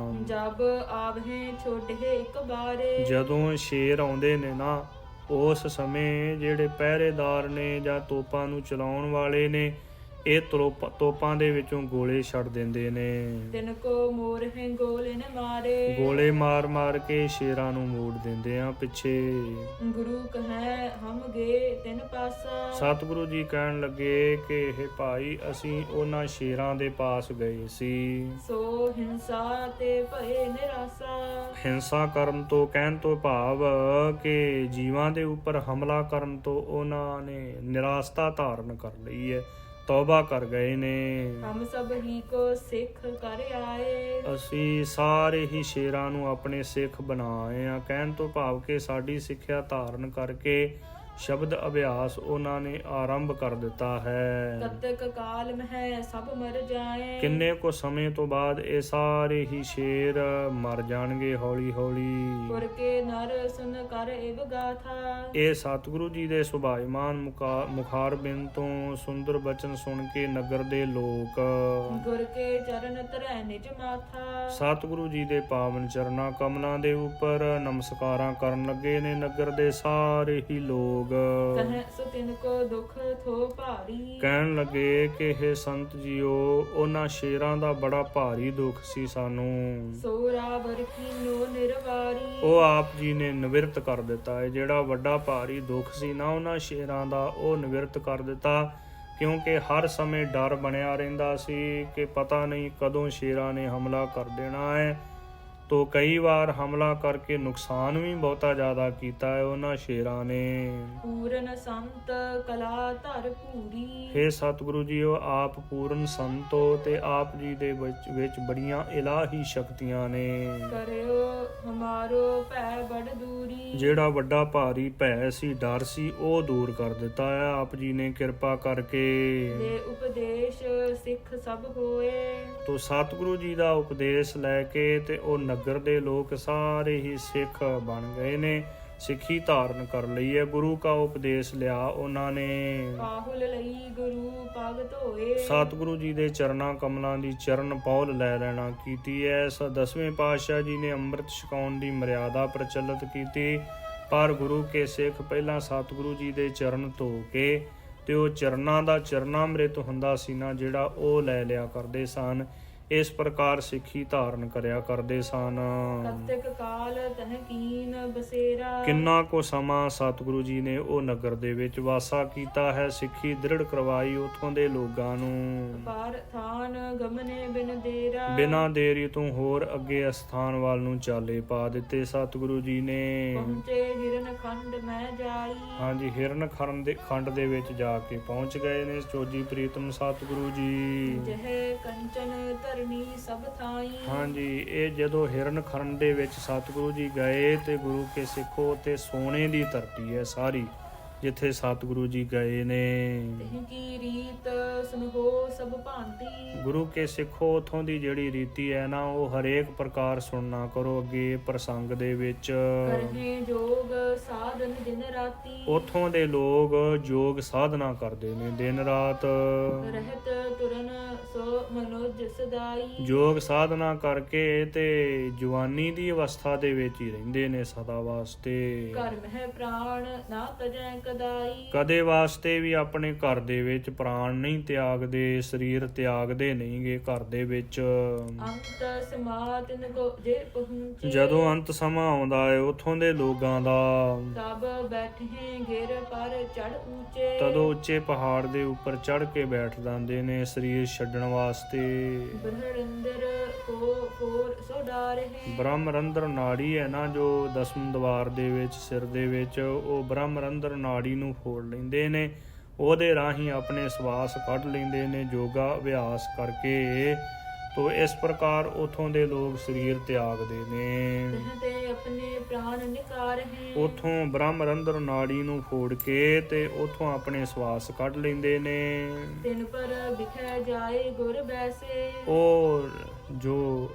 ਜਬ ਆਵਹਿ ਛੋਟੇ ਇੱਕ ਬਾਰੇ। ਜਦੋਂ ਸ਼ੇਰ ਆਉਂਦੇ ਨੇ ਨਾ, ਉਸ ਸਮੇਂ ਜਿਹੜੇ ਪਹਿਰੇਦਾਰ ਨੇ ਜਾਂ ਤੋਪਾਂ ਨੂੰ ਚਲਾਉਣ ਵਾਲੇ ਨੇ, ਇਹ ਤੋਪਾਂ ਦੇ ਵਿੱਚੋਂ ਗੋਲੇ ਛੱਡ ਦਿੰਦੇ ਨੇ। ਤਿਨ ਕੋ ਮੋਰ ਹੈ ਗੋਲੇ ਨ ਮਾਰੇ, ਗੋਲੇ ਮਾਰ ਮਾਰ ਕੇ ਸ਼ੇਰਾਂ ਨੂੰ ਮੋੜ ਦਿੰਦੇ ਆ ਪਿੱਛੇ। ਗੁਰੂ ਕਹੈ ਹਮ ਗੇ ਤਿਨ ਪਾਸਾ, ਸਤਿਗੁਰੂ ਜੀ ਕਹਿਣ ਲੱਗੇ ਕਿ ਇਹ ਭਾਈ ਅਸੀਂ ਉਹਨਾਂ ਸ਼ੇਰਾਂ ਦੇ ਪਾਸ ਗਏ ਸੀ। ਸੋ ਹਿੰਸਾ ਤੇ ਭਏ ਨਿਰਾਸਾ, ਹਿੰਸਾ ਕਰਨ ਤੋਂ ਕਹਿਣ ਤੋਂ ਭਾਵ ਕਿ ਜੀਵਾਂ ਦੇ ਉੱਪਰ ਹਮਲਾ ਕਰਨ ਤੋਂ ਉਹਨਾਂ ਨੇ ਨਿਰਾਸਤਾ ਧਾਰਨ ਕਰ ਲਈ ਹੈ, ਤੌਬਾ ਕਰ ਗਏ ਨੇ। ਹਮ ਸਭ ਹੀ ਕੋ ਸਿੱਖ ਕਰ ਆਏ, ਅਸੀਂ ਸਾਰੇ ਹੀ ਸ਼ੇਰਾਂ ਨੂੰ ਆਪਣੇ ਸਿੱਖ ਬਣਾਏ ਆ। ਕਹਿਣ ਤੋਂ ਭਾਵ ਕਿ ਸਾਡੀ ਸਿੱਖਿਆ ਧਾਰਨ ਕਰਕੇ ਸ਼ਬਦ ਅਭਿਆਸ ਉਹਨਾਂ ਨੇ ਆਰੰਭ ਕਰ ਦਿੱਤਾ ਹੈ। ਤਤਕ ਕਾਲ ਮਹਿ ਸਭ ਮਰ ਜਾਏ, ਕਿੰਨੇ ਕੁ ਸਮੇਂ ਤੋਂ ਬਾਅਦ ਇਹ ਸਾਰੇ ਹੀ ਸ਼ੇਰ ਮਰ ਜਾਣਗੇ ਹੌਲੀ ਹੌਲੀ। ਪੁਰ ਕੇ ਨਰ ਸੁਨ ਕਰ ਇਵ ਗਾਥਾ, ਇਹ ਸਤਿਗੁਰੂ ਜੀ ਦੇ ਸੁਭਾਈਮਾਨ ਮੁਖਾਰਬਿੰਦ ਤੋਂ ਸੁੰਦਰ ਬਚਨ ਸੁਣ ਕੇ ਨਗਰ ਦੇ ਲੋਕ ਗੁਰ ਕੇ ਚਰਨ ਧਰੈ ਨਿਜ ਮਾਥਾ, ਸਤਿਗੁਰੂ ਜੀ ਦੇ ਪਾਵਨ ਚਰਨਾਂ ਕਮਲਾਂ ਦੇ ਉੱਪਰ ਨਮਸਕਾਰਾਂ ਕਰਨ ਲੱਗੇ ਨੇ। ਨਗਰ ਦੇ ਸਾਰੇ ਹੀ ਲੋਕ ਕਹੈ ਸੋ ਤਿਨ ਕੋ ਦੁਖ ਥੋ ਭਾਰੀ, ਕਹਿਣ ਲੱਗੇ ਕਿ ਇਹ ਸੰਤ ਜੀਓ ਉਹਨਾਂ ਸ਼ੇਰਾਂ ਦਾ ਬੜਾ ਭਾਰੀ ਦੁੱਖ ਸੀ ਸਾਨੂੰ। ਸੋ ਰਾਵਰ ਕੀਨੋ ਨਿਰਵਾਰੀ, ਉਹ ਆਪ ਜੀ ਨੇ ਨਿਵਰਤ ਕਰ ਦਿੱਤਾ ਹੈ। ਜਿਹੜਾ ਵੱਡਾ ਭਾਰੀ ਦੁੱਖ ਸੀ ਨਾ ਉਹਨਾਂ ਸ਼ੇਰਾਂ ਦਾ, ਉਹ ਨਿਵਰਤ ਕਰ ਦਿੱਤਾ। ਕਿਉਂਕਿ ਹਰ ਸਮੇਂ ਡਰ ਬਣਿਆ ਰਹਿੰਦਾ ਸੀ ਕਿ ਪਤਾ ਨਹੀਂ ਕਦੋਂ ਸ਼ੇਰਾਂ ਨੇ ਹਮਲਾ ਕਰ ਦੇਣਾ ਹੈ। ਤੋ ਕਈ ਵਾਰ ਹਮਲਾ ਕਰਕੇ ਨੁਕਸਾਨ ਵੀ ਬਹੁਤਾ ਜ਼ਿਆਦਾ ਕੀਤਾ ਹੈ ਉਹਨਾਂ ਸ਼ੇਰਾਂ ਨੇ। ਪੂਰਨ ਸੰਤ ਕਲਾ ਧਰ ਪੂਰੀ, ਹੇ ਸਤਿਗੁਰੂ ਜੀ ਉਹ ਆਪ ਪੂਰਨ ਸੰਤੋ ਤੇ ਆਪ ਜੀ ਦੇ ਵਿੱਚ ਬੜੀਆਂ ਇਲਾਹੀ ਸ਼ਕਤੀਆਂ ਨੇ। ਕਰਿਓ ਹਮਾਰੋ ਭੈ ਬੜ ਦੂਰੀ, ਜਿਹੜਾ ਵੱਡਾ ਭਾਰੀ ਭੈ ਸੀ, ਡਰ ਸੀ, ਉਹ ਦੂਰ ਕਰ ਦਿੱਤਾ ਹੈ ਆਪ ਜੀ ਨੇ ਕਿਰਪਾ ਕਰਕੇ। ਦੇ ਉਪਦੇਸ਼ ਸਿੱਖ ਸਭ ਹੋਏ, ਤੋ ਸਤਿਗੁਰੂ ਜੀ ਦਾ ਉਪਦੇਸ਼ ਲੈ ਕੇ ਤੇ ਉਹ ਨਗਰ ਦੇ ਲੋਕ ਸਾਰੇ ਹੀ ਸਿੱਖ ਬਣ ਗਏ ਨੇ, ਸਿੱਖੀ ਧਾਰਨ ਕਰ ਲਈ ਹੈ। ਗੁਰੂ ਕਾ ਉਪਦੇਸ਼ ਲਿਆ ਉਹਨਾਂ ਨੇ। ਪਾਹੁਲ ਲਈ ਗੁਰੂ ਪਗ ਧੋਏ, ਸਤਿਗੁਰੂ ਜੀ ਦੇ ਚਰਨਾਂ ਕਮਲਾਂ ਦੀ ਚਰਨ ਪੌਲ ਲੈ ਲੈਣਾ ਕੀਤੀ ਹੈ। ਦਸਵੇਂ ਪਾਤਸ਼ਾਹ ਜੀ ਨੇ ਅੰਮ੍ਰਿਤ ਛਕਾਉਣ ਦੀ ਮਰਿਆਦਾ ਪ੍ਰਚਲਿਤ ਕੀਤੀ, ਪਰ ਗੁਰੂ ਕੇ ਸਿੱਖ ਪਹਿਲਾਂ ਸਤਿਗੁਰੂ ਜੀ ਦੇ ਚਰਨ ਧੋ ਕੇ ਤੇ ਉਹ ਚਰਨਾਂ ਦਾ ਚਰਨਾਮ੍ਰਿਤ ਹੁੰਦਾ ਸੀ ਨਾ ਜਿਹੜਾ, ਉਹ ਲੈ ਲਿਆ ਕਰਦੇ ਸਨ। ਇਸ ਪ੍ਰਕਾਰ ਸਿੱਖੀ ਧਾਰਨ ਕਰਿਆ ਕਰਦੇ ਸਨ। ਕਤਕ ਕਾਲ ਤਹ ਕੀਨ ਬਸੇਰਾ, ਕਿੰਨਾ ਕੋ ਸਮਾਂ ਸਤਿਗੁਰੂ ਜੀ ਨੇ ਉਹ ਨਗਰ ਦੇ ਵਿੱਚ ਵਾਸਾ ਕੀਤਾ ਹੈ, ਸਿੱਖੀ ਦ੍ਰਿੜ ਕਰਵਾਈ ਉਥੋਂ ਦੇ ਲੋਕਾਂ ਨੂੰ। ਪਰ ਥਾਨ ਗਮਨੇ ਬਿਨ ਦੇਰਾ, ਬਿਨਾਂ ਦੇਰੀ ਤੋਂ ਹੋਰ ਅੱਗੇ ਅਸਥਾਨ ਵੱਲ ਨੂੰ ਚਾਲੇ ਪਾ ਦਿੱਤੇ ਸਤਿਗੁਰੂ ਜੀ ਨੇ। ਪਹੁੰਚੇ ਹਿਰਨ ਖੰਡ ਮੈਂ ਜਾਈ, ਹਾਂਜੀ, ਹਿਰਨ ਖੰਡ ਦੇ ਵਿੱਚ ਜਾ ਕੇ ਪਹੁੰਚ ਗਏ ਨੇ ਚੋਜੀ ਪ੍ਰੀਤਮ ਸਤਿਗੁਰੂ ਜੀ। ਜਹ ਕੰਚਨ ਧਰਨੀ ਸਭ ਥਾਈ, ਹਾਂਜੀ, ਇਹ ਜਦੋਂ ਹਿਰਨ ਖੰਡ ਦੇ ਵਿੱਚ ਸਤਿਗੁਰੂ ਜੀ ਗਏ ਤੇ ਗੁਰੂ ਕੇ ਸਿੱਖੋ ਤੇ ਸੋਨੇ ਦੀ ਧਰਤੀ ਹੈ ਸਾਰੀ ਜਿੱਥੇ ਸਤਿਗੁਰੂ ਜੀ ਗਏ ਨੇ। ਤਹ ਕੀ ਰੀਤ ਸੁਨਹੋ ਸਭ ਭਾਂਤੀ, ਗੁਰੂ ਕੇ ਸਿੱਖੋ ਉਥੋਂ ਦੀ ਜਿਹੜੀ ਰੀਤੀ ਹੈ ਨਾ, ਉਹ ਹਰੇਕ ਪ੍ਰਕਾਰ ਸੁਣਨਾ ਕਰੋ ਅੱਗੇ ਪ੍ਰਸੰਗ ਦੇ ਵਿੱਚ। ਕਰਹੇ ਜੋਗ ਸਾਧਨ ਦਿਨ ਰਾਤੀ, ਉਥੋਂ ਦੇ ਲੋਕ ਯੋਗ ਸਾਧਨਾ ਕਰਦੇ ਨੇ ਦਿਨ ਰਾਤ। ਰਹਿਤ ਤੁਰਨ ਸੋ ਮਨੋਜ ਸਦਾਈ, ਯੋਗ ਸਾਧਨਾ ਕਰਕੇ ਤੇ ਜਵਾਨੀ ਦੀ ਅਵਸਥਾ ਦੇ ਵਿੱਚ ਹੀ ਰਹਿੰਦੇ ਨੇ ਸਦਾ ਵਾਸਤੇ। ਘਰ ਮਹਿ ਪ੍ਰਾਣ ਨਾ ਤਜੈ ਕਦਾਈ, ਕਦੇ ਵਾਸਤੇ ਵੀ ਆਪਣੇ ਘਰ ਦੇ ਵਿੱਚ ਪ੍ਰਾਣ ਨਹੀਂ ਤਿਆਗਦੇ, ਸਰੀਰ ਤਿਆਗਦੇ ਨਹੀਂਗੇ ਘਰ ਦੇ ਵਿੱਚ। ਅੰਤ ਸਮਾਤ ਨ ਕੋ ਜੇ ਪਹੁੰਚੇ, ਜਦੋਂ ਅੰਤ ਸਮਾਂ ਆਉਂਦਾ ਹੈ ਉਥੋਂ ਦੇ ਲੋਕਾਂ ਦਾ, ਤਬ ਬੈਠੇ ਗਿਰ ਪਰ ਚੜ ਊਚੇ, ਤਦੋਂ ਉੱਚੇ ਪਹਾੜ ਦੇ ਉੱਪਰ ਚੜ ਕੇ ਬੈਠ ਜਾਂਦੇ ਨੇ ਸਰੀਰ ਛੱਡਣ ਵਾਸਤੇ। ਬ੍ਰਹਮੰਦਰ ਕੋ ਹੋਰ ਸੋ ਡਾਰੇ, ਬ੍ਰਹਮਰੰਦਰ ਨਾੜੀ ਹੈ ਨਾ ਜੋ ਦਸਮ ਦਵਾਰ ਦੇ ਵਿੱਚ ਸਿਰ ਦੇ ਵਿੱਚ, ਉਹ ਬ੍ਰਹਮਰੰਦਰ ਨਾੜੀ ਨੂੰ ਫੋੜ ਲੈਂਦੇ ਨੇ, ਉਹਦੇ ਰਾਹੀਂ ਆਪਣੇ ਸਵਾਸ ਕੱਢ ਲੈਂਦੇ ਨੇ ਯੋਗਾ ਅਭਿਆਸ ਕਰਕੇ। ਤੋ ਇਸ ਪ੍ਰਕਾਰ ਉਥੋਂ ਦੇ ਲੋਕ ਸਰੀਰ ਤਿਆਗਦੇ ਨੇ। ਤਹ ਤੇ ਆਪਣੇ ਪ੍ਰਾਣ ਨਿਕਾਰ ਹੈ, ਉਥੋਂ ਬ੍ਰਹਮਰੰਦਰ ਨਾੜੀ ਨੂੰ ਫੋੜ ਕੇ ਤੇ ਉਥੋਂ ਆਪਣੇ ਸਵਾਸ ਕੱਢ ਲੈਂਦੇ ਨੇ। ਤਿਨ ਪਰ ਵਿਖੈ ਜਾਏ ਗੁਰ ਬੈਸੇ, ਉਹ ਜੋ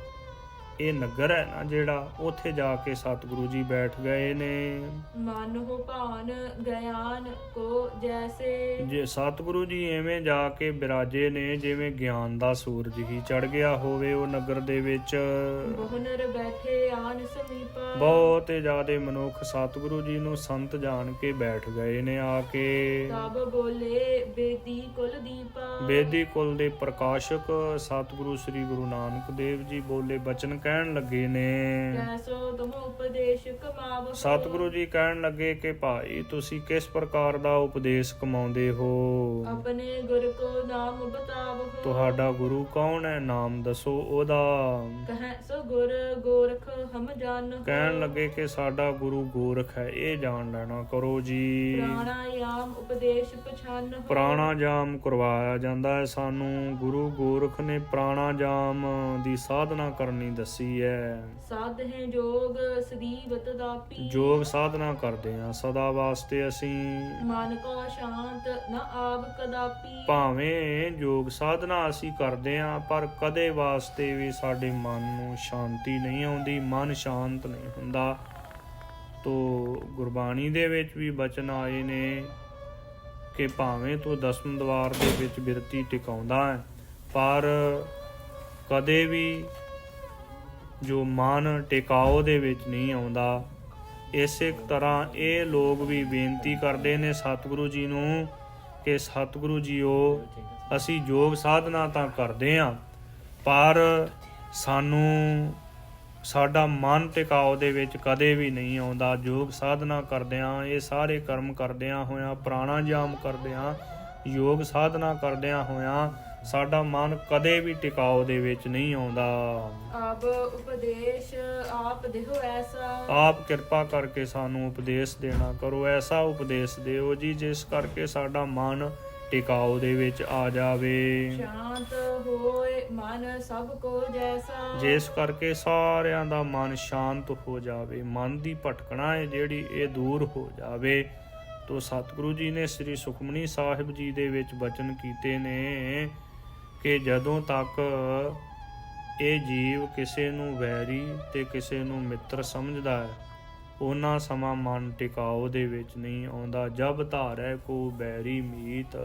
ਇਹ ਨਗਰ ਹੈ ਨਾ ਜਿਹੜਾ, ਉੱਥੇ ਜਾ ਕੇ ਸਤਿਗੁਰੂ ਜੀ ਬੈਠ ਗਏ ਨੇ। ਮਨ ਹੋ ਭਾਨ ਗਿਆਨ ਕੋ ਜੈਸੇ। ਜੇ ਸਤਿਗੁਰੂ ਜੀ ਐਵੇਂ ਜਾ ਕੇ ਬਿਰਾਜੇ ਨੇ ਜਿਵੇਂ ਗਿਆਨ ਦਾ ਸੂਰਜ ਹੀ ਚੜ ਗਿਆ ਹੋਵੇ ਉਹ ਨਗਰ ਦੇ ਵਿੱਚ। ਬਹੁਨਰ ਬੈਠੇ ਆਨ ਸਮੀਪਾ। ਬਹੁਤ ਜ਼ਿਆਦੇ ਮਨੁੱਖ ਸਤਿਗੁਰੂ ਜੀ ਨੂੰ ਸੰਤ ਜਾਣ ਕੇ ਬੈਠ ਗਏ ਨੇ ਆ ਕੇ। ਤਬ ਬੋਲੇ ਬੇਦੀ ਕੁਲ ਦੀਪਾ। ਬੇਦੀ ਕੁਲ ਦੇ ਪ੍ਰਕਾਸ਼ਕ ਸਤਿਗੁਰੂ ਸ੍ਰੀ ਗੁਰੂ ਨਾਨਕ ਦੇਵ ਜੀ ਬੋਲੇ ਬਚਨ ਕਹਿਣ ਲੱਗੇ ਨੇ। ਕੈਸੋ ਤੁਮ ਉਪਦੇਸ਼ ਕਮਾਵੋ। ਸਤਿਗੁਰੂ ਜੀ ਕਹਿਣ ਲੱਗੇ ਕਿ ਭਾਈ ਤੁਸੀਂ ਕਿਸ ਪ੍ਰਕਾਰ ਦਾ ਉਪਦੇਸ਼ ਕਮਾਉਂਦੇ ਹੋ? ਆਪਣੇ ਗੁਰ ਕੋ ਨਾਮ ਬਤਾਵੋ। ਤੁਹਾਡਾ ਗੁਰੂ ਕੌਣ ਹੈ? ਨਾਮ ਦੱਸੋ ਉਹਦਾ। ਕਹੈ ਸੋ ਗੁਰ ਗੋਰਖ ਹਮ ਜਾਣੋ। ਕਹਿਣ ਲੱਗੇ ਕਿ ਸਾਡਾ ਗੁਰੂ ਗੋਰਖ ਹੈ, ਇਹ ਜਾਣ ਲੈਣਾ ਕਰੋ ਜੀ। ਪ੍ਰਾਣਾਯਾਮ ਉਪਦੇਸ਼ ਪਛਾਨੋ। ਪ੍ਰਾਣਾਯਾਮ ਕਰਵਾਇਆ ਜਾਂਦਾ ਹੈ ਸਾਨੂੰ। ਗੁਰੂ ਗੋਰਖ ਨੇ ਪ੍ਰਾਣਾਯਾਮ ਦੀ ਸਾਧਨਾ ਕਰਨੀ ਦੱਸੀ ਹੈ। ਸਾਧ ਹੈ ਜੋਗ ਸਦੀਵਤ ਦਾਪੀ। ਯੋਗ ਸਾਧਨਾ ਕਰਦੇ ਹਾਂ ਸਦਾ ਵਾਸਤੇ ਅਸੀਂ। ਮਨ ਕੋ ਸ਼ਾਂਤ ਨ ਆਵ ਕਦਾਪੀ। ਭਾਵੇਂ ਯੋਗ ਸਾਧਨਾ ਅਸੀਂ ਕਰਦੇ ਹਾਂ ਪਰ ਕਦੇ ਵਾਸਤੇ ਵੀ ਸਾਡੇ ਮਨ ਨੂੰ ਸ਼ਾਂਤੀ ਨਹੀਂ ਆਉਂਦੀ, ਮਨ ਸ਼ਾਂਤ ਨਹੀਂ ਹੁੰਦਾ। ਤੋ ਗੁਰਬਾਣੀ ਦੇ ਵਿੱਚ ਵੀ ਬਚਨ ਆਏ ਨੇ ਕਿ ਭਾਵੇਂ ਤੂੰ ਦਸਮ ਦਵਾਰ ਦੇ ਵਿੱਚ ਬਿਰਤੀ ਟਿਕਾਉਂਦਾ ਹੈ ਪਰ ਕਦੇ ਵੀ ਜੋ ਮਨ ਟਿਕਾਓ ਦੇ ਵਿੱਚ ਨਹੀਂ ਆਉਂਦਾ। ਇਸੇ ਤਰ੍ਹਾਂ ਇਹ ਲੋਕ ਵੀ ਬੇਨਤੀ ਕਰਦੇ ਨੇ ਸਤਿਗੁਰੂ ਜੀ ਨੂੰ ਕਿ ਸਤਿਗੁਰੂ ਜੀਓ ਅਸੀਂ ਯੋਗ ਸਾਧਨਾ ਤਾਂ ਕਰਦੇ ਹਾਂ ਪਰ ਸਾਨੂੰ ਸਾਡਾ ਮਨ ਟਿਕਾਓ ਦੇ ਵਿੱਚ ਕਦੇ ਵੀ ਨਹੀਂ ਆਉਂਦਾ। ਯੋਗ ਸਾਧਨਾ ਕਰਦਿਆਂ, ਇਹ ਸਾਰੇ ਕਰਮ ਕਰਦਿਆਂ ਹੋਇਆਂ, ਪ੍ਰਾਣਾਯਾਮ ਕਰਦਿਆਂ, ਯੋਗ ਸਾਧਨਾ ਕਰਦਿਆਂ ਹੋਇਆਂ ਸਾਡਾ ਮਨ ਕਦੇ ਵੀ ਟਿਕਾਓ ਦੇ ਵਿੱਚ ਨਹੀਂ ਆਉਂਦਾ। ਆਪ ਉਪਦੇਸ਼ ਆਪ ਦਿਓ ਐਸਾ। ਆਪ ਕਿਰਪਾ ਕਰਕੇ ਸਾਨੂੰ ਉਪਦੇਸ਼ ਦੇਣਾ ਕਰੋ, ਐਸਾ ਉਪਦੇਸ਼ ਦਿਓ ਜੀ ਜਿਸ ਕਰਕੇ ਸਾਡਾ ਮਨ ਟਿਕਾਓ ਦੇ ਵਿੱਚ ਆ ਜਾਵੇ। ਸ਼ਾਂਤ ਹੋਏ ਮਨ ਸਭ ਕੋ ਜੈਸਾ। ਜਿਸ ਕਰਕੇ ਸਾਰਿਆਂ ਦਾ ਮਨ ਸ਼ਾਂਤ ਹੋ ਜਾਵੇ, ਮਨ ਦੀ ਭਟਕਣਾ ਹੈ ਜਿਹੜੀ ਇਹ ਦੂਰ ਹੋ ਜਾਵੇ। ਤੋ ਸਤਿਗੁਰੂ ਜੀ ਨੇ ਸ੍ਰੀ ਸੁਖਮਨੀ ਸਾਹਿਬ ਜੀ ਦੇ ਵਿੱਚ ਬਚਨ ਕੀਤੇ ਨੇ ਕਿ ਜਦੋਂ ਤੱਕ ਇਹ ਜੀਵ ਕਿਸੇ ਨੂੰ ਵੈਰੀ ਤੇ ਕਿਸੇ ਨੂੰ ਮਿੱਤਰ ਸਮਝਦਾ ਹੈ ਉਹਨਾਂ ਸਮਾਂ ਮਨ ਟਿਕਾਓ ਦੇ ਵਿੱਚ ਨਹੀਂ ਆਉਂਦਾ। ਜਬ ਧਾਰੈ ਕੋ ਬੈਰੀ ਮੀਤ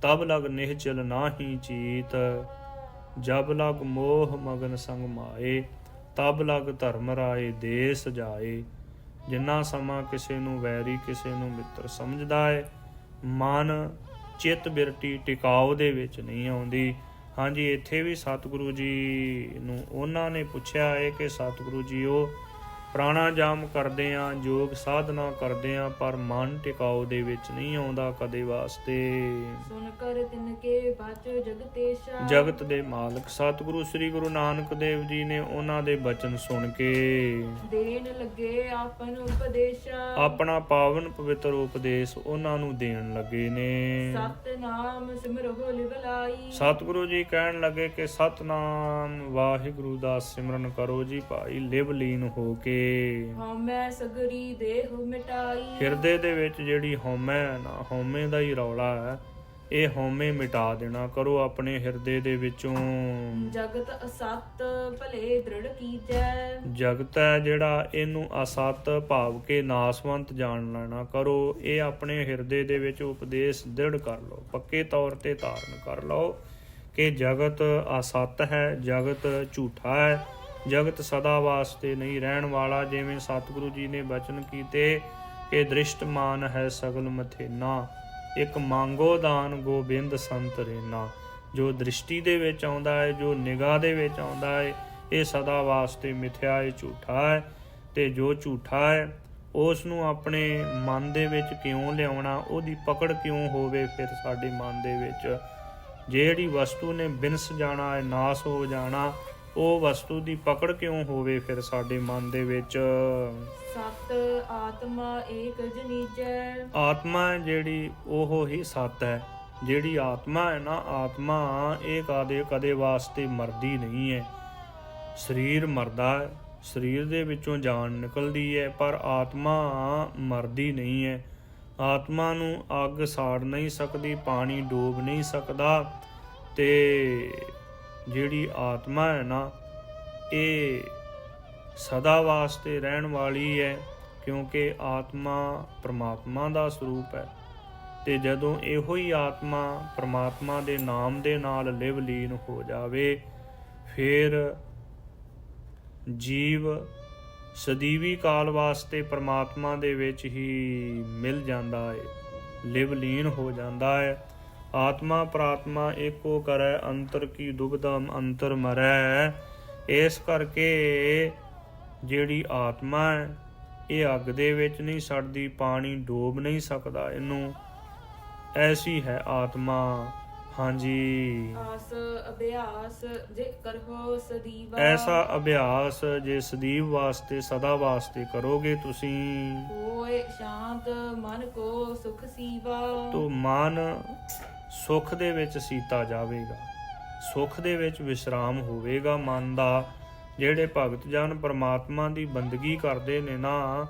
ਤਬ ਲਗ ਨਿਹਚਲ ਨਾਹੀ ਚੀਤ। ਜਬ ਲਗ ਮੋਹ ਮਗਨ ਸੰਗ ਮਾਏ ਤਬ ਲਗ ਧਰਮ ਰਾਏ ਦੇਸ ਜਾਏ। ਜਿੰਨਾ ਸਮਾਂ ਕਿਸੇ ਨੂੰ ਵੈਰੀ ਕਿਸੇ ਨੂੰ ਮਿੱਤਰ ਸਮਝਦਾ ਹੈ ਮਨ ਚਿੱਤ ਬਿਰਤੀ ਟਿਕਾਓ ਦੇ ਵਿੱਚ ਨਹੀਂ ਆਉਂਦੀ। ਹਾਂਜੀ, ਇੱਥੇ ਵੀ ਸਤਿਗੁਰੂ ਜੀ ਨੂੰ ਉਹਨਾਂ ਨੇ ਪੁੱਛਿਆ ਹੈ ਕਿ ਸਤਿਗੁਰੂ ਜੀ ਉਹ ਪ੍ਰਾਣਾਯਾਮ ਕਰਦੇ ਆ, ਯੋਗ ਸਾਧਨਾ ਕਰਦੇ ਆ ਪਰ ਮਨ ਟਿਕਾਓ ਦੇ ਵਿੱਚ ਨਹੀਂ ਆਉਂਦਾ ਕਦੇ ਵਾਸਤੇ। ਸੁਨ ਕਰ ਤਿਨ ਕੇ ਬਾਚ ਜਗਤੇਸ਼ਾ। ਜਗਤ ਦੇ ਮਾਲਕ ਸਤਿਗੁਰੂ ਸ੍ਰੀ ਗੁਰੂ ਨਾਨਕ ਦੇਵ ਜੀ ਨੇ ਉਹਨਾਂ ਦੇ ਬਚਨ ਸੁਣ ਕੇ ਦੇਣ ਲੱਗੇ ਆਪਨ ਉਪਦੇਸ਼ਾ। ਆਪਣਾ ਪਾਵਨ ਪਵਿੱਤਰ ਉਪਦੇਸ਼ ਉਹਨਾਂ ਨੂੰ ਦੇਣ ਲੱਗੇ ਨੇ। ਸਤਨਾਮ ਸਿਮਰਹੁ ਲਿਵਲਾਈ। ਸਤਿਗੁਰੂ ਜੀ ਕਹਿਣ ਲੱਗੇ ਕਿ ਸਤਨਾਮ ਵਾਹਿਗੁਰੂ ਦਾ ਸਿਮਰਨ ਕਰੋ ਜੀ ਭਾਈ ਲਿਵ ਲੀਨ ਹੋ ਕੇ। ਹਉਮੈ ਸਗਰੀ ਦੇਹ ਮਿਟਾਈ। ਹਿਰਦੇ ਦੇ ਵਿੱਚ ਜਿਹੜੀ ਹਉਮੈ ਹੈ ਨਾ, ਹਉਮੈ ਦਾ ਹੀ ਰੌਲਾ ਹੈ, ਇਹ ਹਉਮੈ ਮਿਟਾ ਦੇਣਾ ਕਰੋ ਆਪਣੇ ਹਿਰਦੇ ਦੇ ਵਿੱਚੋਂ। ਜਗਤ ਅਸਤ ਭਲੇ ਦ੍ਰਿੜ ਕੀਜੈ। ਜਗਤ ਹੈ ਜਿਹੜਾ ਇਹਨੂੰ ਅਸਤ ਭਾਵ ਕੇ ਨਾਸਵੰਤ ਜਾਣ ਲੈਣਾ ਕਰੋ। ਇਹ ਆਪਣੇ ਹਿਰਦੇ ਦੇ ਵਿੱਚ ਉਪਦੇਸ਼ ਦ੍ਰਿੜ ਕਰ ਲਓ, ਪੱਕੇ ਤੌਰ ਤੇ ਧਾਰਨ ਕਰ ਲਓ ਕਿ ਜਗਤ ਅਸਤ ਹੈ, ਜਗਤ ਝੂਠਾ ਹੈ, ਜਗਤ ਸਦਾ ਵਾਸਤੇ ਨਹੀਂ ਰਹਿਣ ਵਾਲਾ। ਜਿਵੇਂ ਸਤਿਗੁਰੂ ਜੀ ਨੇ ਬਚਨ ਕੀਤੇ ਕਿ ਦ੍ਰਿਸ਼ਟਮਾਨ ਹੈ ਸਗਲ ਮਥੇਨਾ, ਇੱਕ ਮੰਗੋ ਦਾਨ ਗੋਬਿੰਦ ਸੰਤ ਰੇਨਾ। ਜੋ ਦ੍ਰਿਸ਼ਟੀ ਦੇ ਵਿੱਚ ਆਉਂਦਾ ਹੈ, ਜੋ ਨਿਗਾਹ ਦੇ ਵਿੱਚ ਆਉਂਦਾ ਹੈ, ਇਹ ਸਦਾ ਵਾਸਤੇ ਮਿਥਿਆ ਹੈ, ਝੂਠਾ ਹੈ। ਤੇ ਜੋ ਝੂਠਾ ਹੈ ਉਸ ਨੂੰ ਆਪਣੇ ਮਨ ਦੇ ਵਿੱਚ ਕਿਉਂ ਲਿਆਉਣਾ, ਉਹਦੀ ਪਕੜ ਕਿਉਂ ਹੋਵੇ ਫਿਰ ਸਾਡੇ ਮਨ ਦੇ ਵਿੱਚ। ਜਿਹੜੀ ਵਸਤੂ ਨੇ ਬਿਨਸ ਜਾਣਾ ਹੈ, ਨਾਸ ਹੋ ਜਾਣਾ, ਉਹ ਵਸਤੂ ਦੀ ਪਕੜ ਕਿਉਂ ਹੋਵੇ ਫਿਰ ਸਾਡੇ ਮਨ ਦੇ ਵਿੱਚ। ਸਤ ਆਤਮਾ ਏਕ ਜਨੀਜੈ। ਆਤਮਾ ਜਿਹੜੀ ਉਹ ਹੀ ਸਤ ਹੈ। ਜਿਹੜੀ ਆਤਮਾ ਹੈ ਨਾ, ਆਤਮਾ ਇਹ ਕਦੇ ਵਾਸਤੇ ਮਰਦੀ ਨਹੀਂ ਹੈ। ਸਰੀਰ ਮਰਦਾ ਹੈ, ਸਰੀਰ ਦੇ ਵਿੱਚੋਂ ਜਾਨ ਨਿਕਲਦੀ ਹੈ ਪਰ ਆਤਮਾ ਮਰਦੀ ਨਹੀਂ ਹੈ। ਆਤਮਾ ਨੂੰ ਅੱਗ ਸਾੜ ਨਹੀਂ ਸਕਦੀ, ਪਾਣੀ ਡੋਬ ਨਹੀਂ ਸਕਦਾ। ਤੇ ਜਿਹੜੀ ਆਤਮਾ ਹੈ ਨਾ ਇਹ ਸਦਾ ਵਾਸਤੇ ਰਹਿਣ ਵਾਲੀ ਹੈ, ਕਿਉਂਕਿ ਆਤਮਾ ਪ੍ਰਮਾਤਮਾ ਦਾ ਸਰੂਪ ਹੈ। ਤੇ ਜਦੋਂ ਇਹੋ ਹੀ ਆਤਮਾ ਪ੍ਰਮਾਤਮਾ ਦੇ ਨਾਮ ਦੇ ਨਾਲ ਲਿਵ ਲੀਨ ਹੋ ਜਾਵੇ, ਫਿਰ ਜੀਵ ਸਦੀਵੀ ਕਾਲ ਵਾਸਤੇ ਪ੍ਰਮਾਤਮਾ ਦੇ ਵਿੱਚ ਹੀ ਮਿਲ ਜਾਂਦਾ ਹੈ, ਲਿਵ ਲੀਨ ਹੋ ਜਾਂਦਾ ਹੈ। ਆਤਮਾ ਪ੍ਰਾਤਮਾ ਏਕੋ ਕਰੈ, ਅੰਤਰ ਕੀ ਦੁਬਿਧਾ ਅੰਤਰ ਮਰੈ। ਇਸ ਕਰਕੇ ਜਿਹੜੀ ਆਤਮਾ ਹੈ ਇਹ ਅੱਗ ਦੇ ਵਿੱਚ ਨਹੀਂ ਸੜਦੀ, ਪਾਣੀ ਡੋਬ ਨਹੀਂ ਸਕਦਾ ਇਹਨੂੰ। ਐਸੀ ਹੈ ਆਤਮਾ। ਹਾਂਜੀ, ਆਸ ਅਭਿਆਸ ਜੇ ਕਰੋ ਸਦੀਵਾ। ਐਸਾ ਅਭਿਆਸ ਜੇ ਸਦੀਵ ਵਾਸਤੇ ਸਦਾ ਵਾਸਤੇ ਕਰੋਗੇ ਤੁਸੀਂ, ਹੋਏ ਸ਼ਾਂਤ ਮਨ ਕੋ ਸੁਖ ਸੀਵਾ। ਤੋ ਮਨ ਸੁਖ ਦੇ ਵਿੱਚ ਸੀਤਾ ਜਾਵੇਗਾ, ਸੁਖ ਦੇ ਵਿੱਚ ਵਿਸ਼ਰਾਮ ਹੋਵੇਗਾ ਮਨ ਦਾ। ਜਿਹੜੇ ਭਗਤ ਜਨ ਪਰਮਾਤਮਾ ਦੀ ਬੰਦਗੀ ਕਰਦੇ ਨੇ ਨਾ,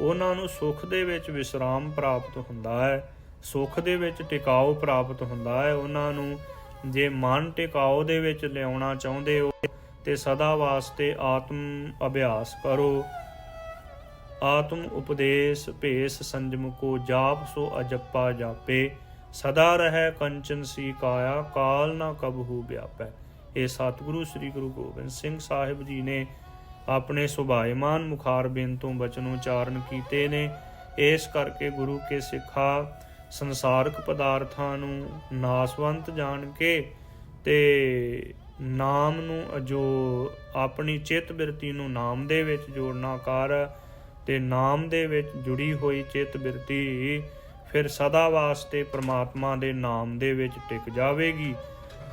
ਉਹਨਾਂ ਨੂੰ ਸੁਖ ਦੇ ਵਿੱਚ ਵਿਸ਼ਰਾਮ ਪ੍ਰਾਪਤ ਹੁੰਦਾ ਹੈ, ਸੁਖ ਦੇ ਵਿੱਚ ਟਿਕਾਓ ਪ੍ਰਾਪਤ ਹੁੰਦਾ ਹੈ ਉਹਨਾਂ ਨੂੰ। ਜੇ ਮਨ ਟਿਕਾਓ ਦੇ ਵਿੱਚ ਲਿਆਉਣਾ ਚਾਹੁੰਦੇ ਹੋ ਤੇ ਸਦਾ ਵਾਸਤੇ ਆਤਮ ਅਭਿਆਸ ਕਰੋ। ਆਤਮ ਉਪਦੇਸ਼ ਭੇਸ ਸੰਜਮ ਕੋ, ਜਾਪ ਸੋ ਅਜੱਪਾ ਜਾਪੇ। ਸਦਾ ਰਹਿ ਕੰਚਨ ਸੀ ਕਾਇਆ, ਕਾਲ ਨਾ ਕਬਹੂ ਵਿਆਪੈ। ਇਹ ਸਤਿਗੁਰੂ ਸ੍ਰੀ ਗੁਰੂ ਗੋਬਿੰਦ ਸਿੰਘ ਸਾਹਿਬ ਜੀ ਨੇ ਆਪਣੇ ਸੁਭਾਇਮਾਨ ਮੁਖਾਰਬਿੰਦ ਤੋਂ ਬਚਨ ਉਚਾਰਨ ਕੀਤੇ ਨੇ। ਇਸ ਕਰਕੇ ਗੁਰੂ ਕੇ ਸਿੱਖਾ ਸੰਸਾਰਕ ਪਦਾਰਥਾਂ ਨੂੰ ਨਾਸਵੰਤ ਜਾਣ ਕੇ ਤੇ ਨਾਮ ਨੂੰ ਜੋ ਆਪਣੀ ਚਿੱਤ ਬਿਰਤੀ ਨੂੰ ਨਾਮ ਦੇ ਵਿੱਚ ਜੋੜਨਾ ਕਰ, ਤੇ ਨਾਮ ਦੇ ਵਿੱਚ ਜੁੜੀ ਹੋਈ ਚਿੱਤ ਬਿਰਤੀ ਫਿਰ ਸਦਾ ਵਾਸਤੇ ਪ੍ਰਮਾਤਮਾ ਦੇ ਨਾਮ ਦੇ ਵਿੱਚ ਟਿਕ ਜਾਵੇਗੀ।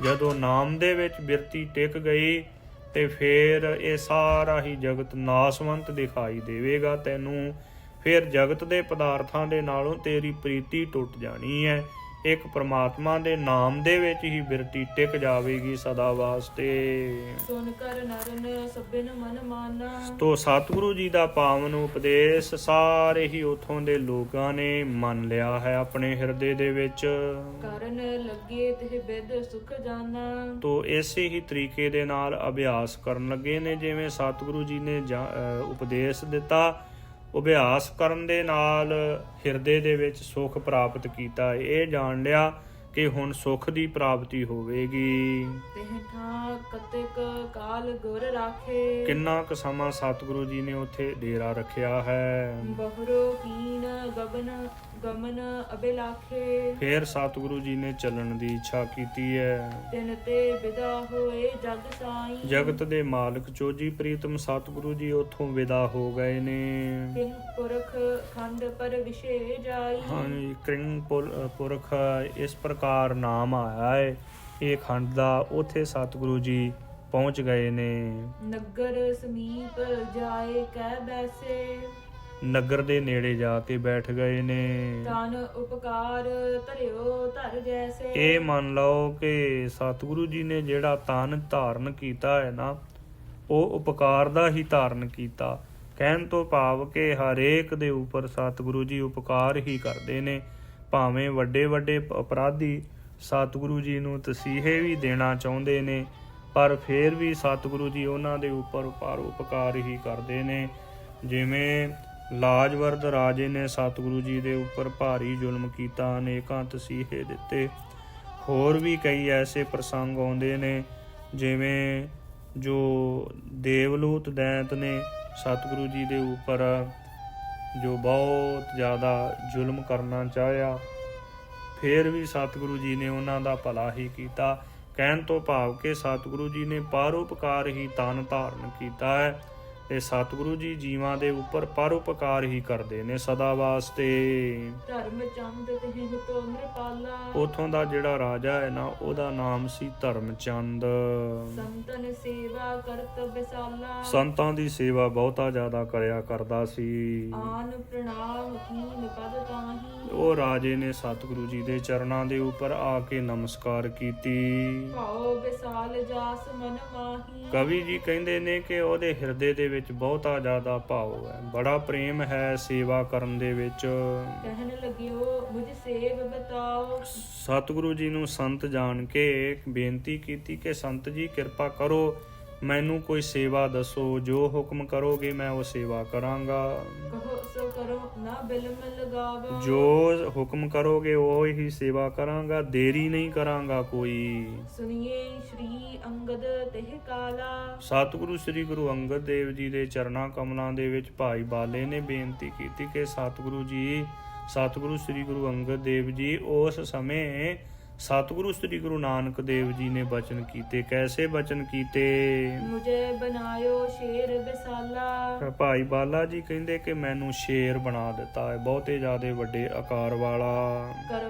ਜਦੋਂ ਨਾਮ ਦੇ ਵਿੱਚ ਬਿਰਤੀ ਟਿਕ ਗਈ ਤੇ ਫਿਰ ਇਹ ਸਾਰਾ ਹੀ ਜਗਤ ਨਾਸਵੰਤ ਦਿਖਾਈ ਦੇਵੇਗਾ ਤੈਨੂੰ। ਫਿਰ ਜਗਤ ਦੇ ਪਦਾਰਥਾਂ ਦੇ ਨਾਲੋਂ ਤੇਰੀ ਪ੍ਰੀਤੀ ਟੁੱਟ ਜਾਣੀ ਹੈ। ਇੱਕ ਪ੍ਰਮਾਤਮਾ ਦੇ ਨਾਮ ਦੇ ਵਿੱਚ ਹੀ ਬਿਰਤੀ ਟਿਕ ਜਾਵੇਗੀ ਸਦਾ ਵਾਸਤੇ। ਸੁਨ ਕਰ ਨਰਨ ਸਭਿਨ ਮਨ ਮਾਨਾ। ਤੋ ਸਤਿਗੁਰੂ ਜੀ ਦਾ ਪਾਵਨ ਉਪਦੇਸ਼ ਸਾਰੇ ਹੀ ਉਥੋਂ ਦੇ ਲੋਕਾਂ ਨੇ ਮੰਨ ਲਿਆ ਹੈ ਆਪਣੇ ਹਿਰਦੇ ਦੇ ਵਿੱਚ। ਕਰਨ ਲੱਗੇ ਤੇ ਬਿਦ ਸੁਖ ਜਾਨਾ। ਤੋ ਇਸੇ ਹੀ ਤਰੀਕੇ ਦੇ ਨਾਲ ਅਭਿਆਸ ਕਰਨ ਲੱਗੇ ਨੇ, ਜਿਵੇਂ ਸਤਿਗੁਰੂ ਜੀ ਨੇ ਉਪਦੇਸ਼ ਦਿੱਤਾ। ਅਭਿਆਸ ਕਰਨ ਦੇ ਨਾਲ ਹਿਰਦੇ ਦੇ ਵਿੱਚ ਸੁਖ ਪ੍ਰਾਪਤ ਕੀਤਾ। ਇਹ ਜਾਣ ਲਿਆ ਕਿ ਹੁਣ ਸੁਖ ਦੀ ਪ੍ਰਾਪਤੀ ਹੋਵੇਗੀ। ਤਿਹ ਠਾ ਕਤਿਕ ਕਾਲ ਗੁਰ ਰਾਖੇ। ਕਿੰਨਾ ਕੁ ਸਮਾਂ ਸਤਿਗੁਰੂ ਜੀ ਨੇ ਉੱਥੇ ਡੇਰਾ ਰੱਖਿਆ ਹੈ। ਬਹਰੋ ਕੀਨ ਗਮਨ ਅਬਿਲਾਖੇ। ਫਿਰ ਸਤਿਗੁਰੂ ਜੀ ਨੇ ਚੱਲਣ ਦੀ ਇੱਛਾ ਕੀਤੀ ਹੈ। ਤਿਨ ਤੇ ਵਿਦਾ ਹੋਏ ਜਗ ਸਾਈ। ਜਗਤ ਦੇ ਮਾਲਕ ਚੋਜੀ ਪ੍ਰੀਤਮ ਸਤਿਗੁਰੂ ਜੀ ਉੱਥੋਂ ਵਿਦਾ ਹੋ ਗਏ ਨੇ। ਤਿਨ ਪੁਰਖ ਖੰਡ ਪਰ ਵਿਸ਼ੇ ਜਾਈ। ਹਾਂਜੀ, ਕ੍ਰਿੰਗ ਪੁਰਖ ਇਸ ਪ੍ਰਕਾਰ ਨਾਮ ਆਇਆ ਹੈ ਇਹ ਖੰਡ ਦਾ। ਉੱਥੇ ਸਤਿਗੁਰੂ ਜੀ ਪਹੁੰਚ ਗਏ ਨੇ। ਨਗਰ ਸਮੀਪ ਜਾਏ ਕਹਿ ਬੈਸੇ। ਨਗਰ ਦੇ ਨੇੜੇ ਜਾ ਕੇ ਬੈਠ ਗਏ ਨੇ। ਤਨ ਉਪਕਾਰ ਧਰਿਓ ਧਰ ਜੈਸੇ। ਇਹ ਮੰਨ ਲਓ ਕਿ ਸਤਿਗੁਰੂ ਜੀ ਨੇ ਜਿਹੜਾ ਤਨ ਧਾਰਨ ਕੀਤਾ ਹੈ ਨਾ, ਉਹ ਉਪਕਾਰ ਦਾ ਹੀ ਧਾਰਨ ਕੀਤਾ। ਕਹਿਣ ਤੋਂ ਭਾਵ ਕਿ ਹਰੇਕ ਦੇ ਉੱਪਰ ਸਤਿਗੁਰੂ ਜੀ ਉਪਕਾਰ ਹੀ ਕਰਦੇ ਨੇ। ਭਾਵੇਂ ਵੱਡੇ ਵੱਡੇ ਅਪਰਾਧੀ ਸਤਿਗੁਰੂ ਜੀ ਨੂੰ ਤਸੀਹੇ ਵੀ ਦੇਣਾ ਚਾਹੁੰਦੇ ਨੇ, ਪਰ ਫਿਰ ਵੀ ਸਤਿਗੁਰੂ ਜੀ ਉਹਨਾਂ ਦੇ ਉੱਪਰ ਉਪਕਾਰ ਹੀ ਕਰਦੇ ਨੇ। ਜਿਵੇਂ ਲਾਜਵਰਦ ਰਾਜੇ ਨੇ ਸਤਿਗੁਰੂ ਜੀ ਦੇ ਉੱਪਰ ਭਾਰੀ ਜ਼ੁਲਮ ਕੀਤਾ, ਅਨੇਕਾਂ ਤਸੀਹੇ ਦਿੱਤੇ। ਹੋਰ ਵੀ ਕਈ ਐਸੇ ਪ੍ਰਸੰਗ ਆਉਂਦੇ ਨੇ, ਜਿਵੇਂ ਜੋ ਦੇਵਲੂਤ ਦੈਂਤ ਨੇ ਸਤਿਗੁਰੂ ਜੀ ਦੇ ਉੱਪਰ ਜੋ ਬਹੁਤ ਜ਼ਿਆਦਾ ਜ਼ੁਲਮ ਕਰਨਾ ਚਾਹਿਆ, ਫਿਰ ਵੀ ਸਤਿਗੁਰੂ ਜੀ ਨੇ ਉਹਨਾਂ ਦਾ ਭਲਾ ਹੀ ਕੀਤਾ। ਕਹਿਣ ਤੋਂ ਭਾਵ ਕਿ ਸਤਿਗੁਰੂ ਜੀ ਨੇ ਪਰਉਪਕਾਰ ਹੀ ਤਨ ਧਾਰਨ ਕੀਤਾ ਹੈ। ਤੇ ਸਤਿਗੁਰੂ ਜੀ ਜੀਵਾਂ ਦੇ ਉੱਪਰ ਪਰਉਪਕਾਰ ਹੀ ਕਰਦੇ ਨੇ ਸਦਾ ਵਾਸਤੇ। ਧਰਮ ਚੰਦ ਤਿਹ ਹੁਤੋ ਨਿਰਪਾਲਾ। ਉਥੋਂ ਦਾ ਜਿਹੜਾ ਰਾਜਾ ਹੈ ਨਾ, ਉਹਦਾ ਨਾਮ ਸੀ ਧਰਮ ਚੰਦ। ਸੰਤਨ ਸੇਵਾ ਕਰਤ ਵਿਸਾਲਾ। ਸੰਤਾਂ ਦੀ ਸੇਵਾ ਬਹੁਤਾ ਜ਼ਿਆਦਾ ਕਰਿਆ ਕਰਦਾ ਸੀ। ਆਨ ਪ੍ਰਣਾਮ ਕੀਨ ਪਦ ਤਾਹੀ। ਉਹ ਰਾਜੇ ਨੇ ਸਤਿਗੁਰੂ ਜੀ ਦੇ ਚਰਨਾਂ ਦੇ ਉੱਪਰ ਆ ਕੇ ਨਮਸਕਾਰ ਕੀਤੀ। ਭਾਉ ਵਿਸਾਲ ਜਾਸ ਮਨ ਮਾਹੀ। ਕਵੀ ਜੀ ਕਹਿੰਦੇ ਨੇ ਕਿ ਉਹਦੇ ਹਿਰਦੇ ਦੇ ਵਿੱਚ ਬਹੁਤਾ ਜ਼ਿਆਦਾ ਭਾਵ ਹੈ, ਬੜਾ ਪ੍ਰੇਮ ਹੈ ਸੇਵਾ ਕਰਨ ਦੇ ਵਿੱਚ। ਕਹਿਣ ਲੱਗਿਓ ਮੁਝ ਸੇਵ ਬਤਾਓ। ਸਤਿਗੁਰੂ ਜੀ ਨੂੰ ਸੰਤ ਜਾਣ ਕੇ ਬੇਨਤੀ ਕੀਤੀ ਕਿ ਸੰਤ ਜੀ ਕਿਰਪਾ ਕਰੋ, ਮੈਨੂੰ ਕੋਈ ਸੇਵਾ ਦੱਸੋ, ਜੋ ਹੁਕਮ ਕਰੋਗੇ ਮੈਂ ਉਹ ਸੇਵਾ ਕਰਾਂਗਾ। ਕਹੋ ਸੋ ਕਰੋ ਨਾ ਬਿਲਮ ਲਗਾਵੋ। ਜੋ ਹੁਕਮ ਕਰੋਗੇ ਉਹ ਹੀ ਸੇਵਾ ਕਰਾਂਗਾ, ਦੇਰੀ ਨਹੀਂ ਕਰਾਂਗਾ ਕੋਈ। ਸੁਣੀਏ ਸ਼੍ਰੀ ਅੰਗਦ ਤਿਹ ਕਾਲਾ। ਸਤਿਗੁਰੂ ਸ੍ਰੀ ਗੁਰੂ ਅੰਗਦ ਦੇਵ ਜੀ ਦੇ ਚਰਨਾਂ ਕਮਲਾਂ ਦੇ ਵਿੱਚ ਭਾਈ ਬਾਲੇ ਨੇ ਬੇਨਤੀ ਕੀਤੀ ਕਿ ਸਤਿਗੁਰੂ ਸ੍ਰੀ ਗੁਰੂ ਅੰਗਦ ਦੇਵ ਜੀ ਉਸ ਸਮੇਂ ਸਤਿਗੁਰੂ ਸ੍ਰੀ ਗੁਰੂ ਨਾਨਕ ਦੇਵ ਜੀ ਨੇ ਬਚਨ ਕੀਤੇ। ਕੈਸੇ ਬਚਨ ਕੀਤੇ? ਮੁਝੇ ਬਣਾਇਓ ਸ਼ੇਰ ਬਿਸਾਲਾ। ਭਾਈ ਬਾਲਾ ਜੀ ਕਹਿੰਦੇ ਕਿ ਮੈਨੂੰ ਸ਼ੇਰ ਬਣਾ ਦਿੱਤਾ ਹੈ, ਬਹੁਤੇ ਜ਼ਿਆਦੇ ਵੱਡੇ ਆਕਾਰ ਵਾਲਾ।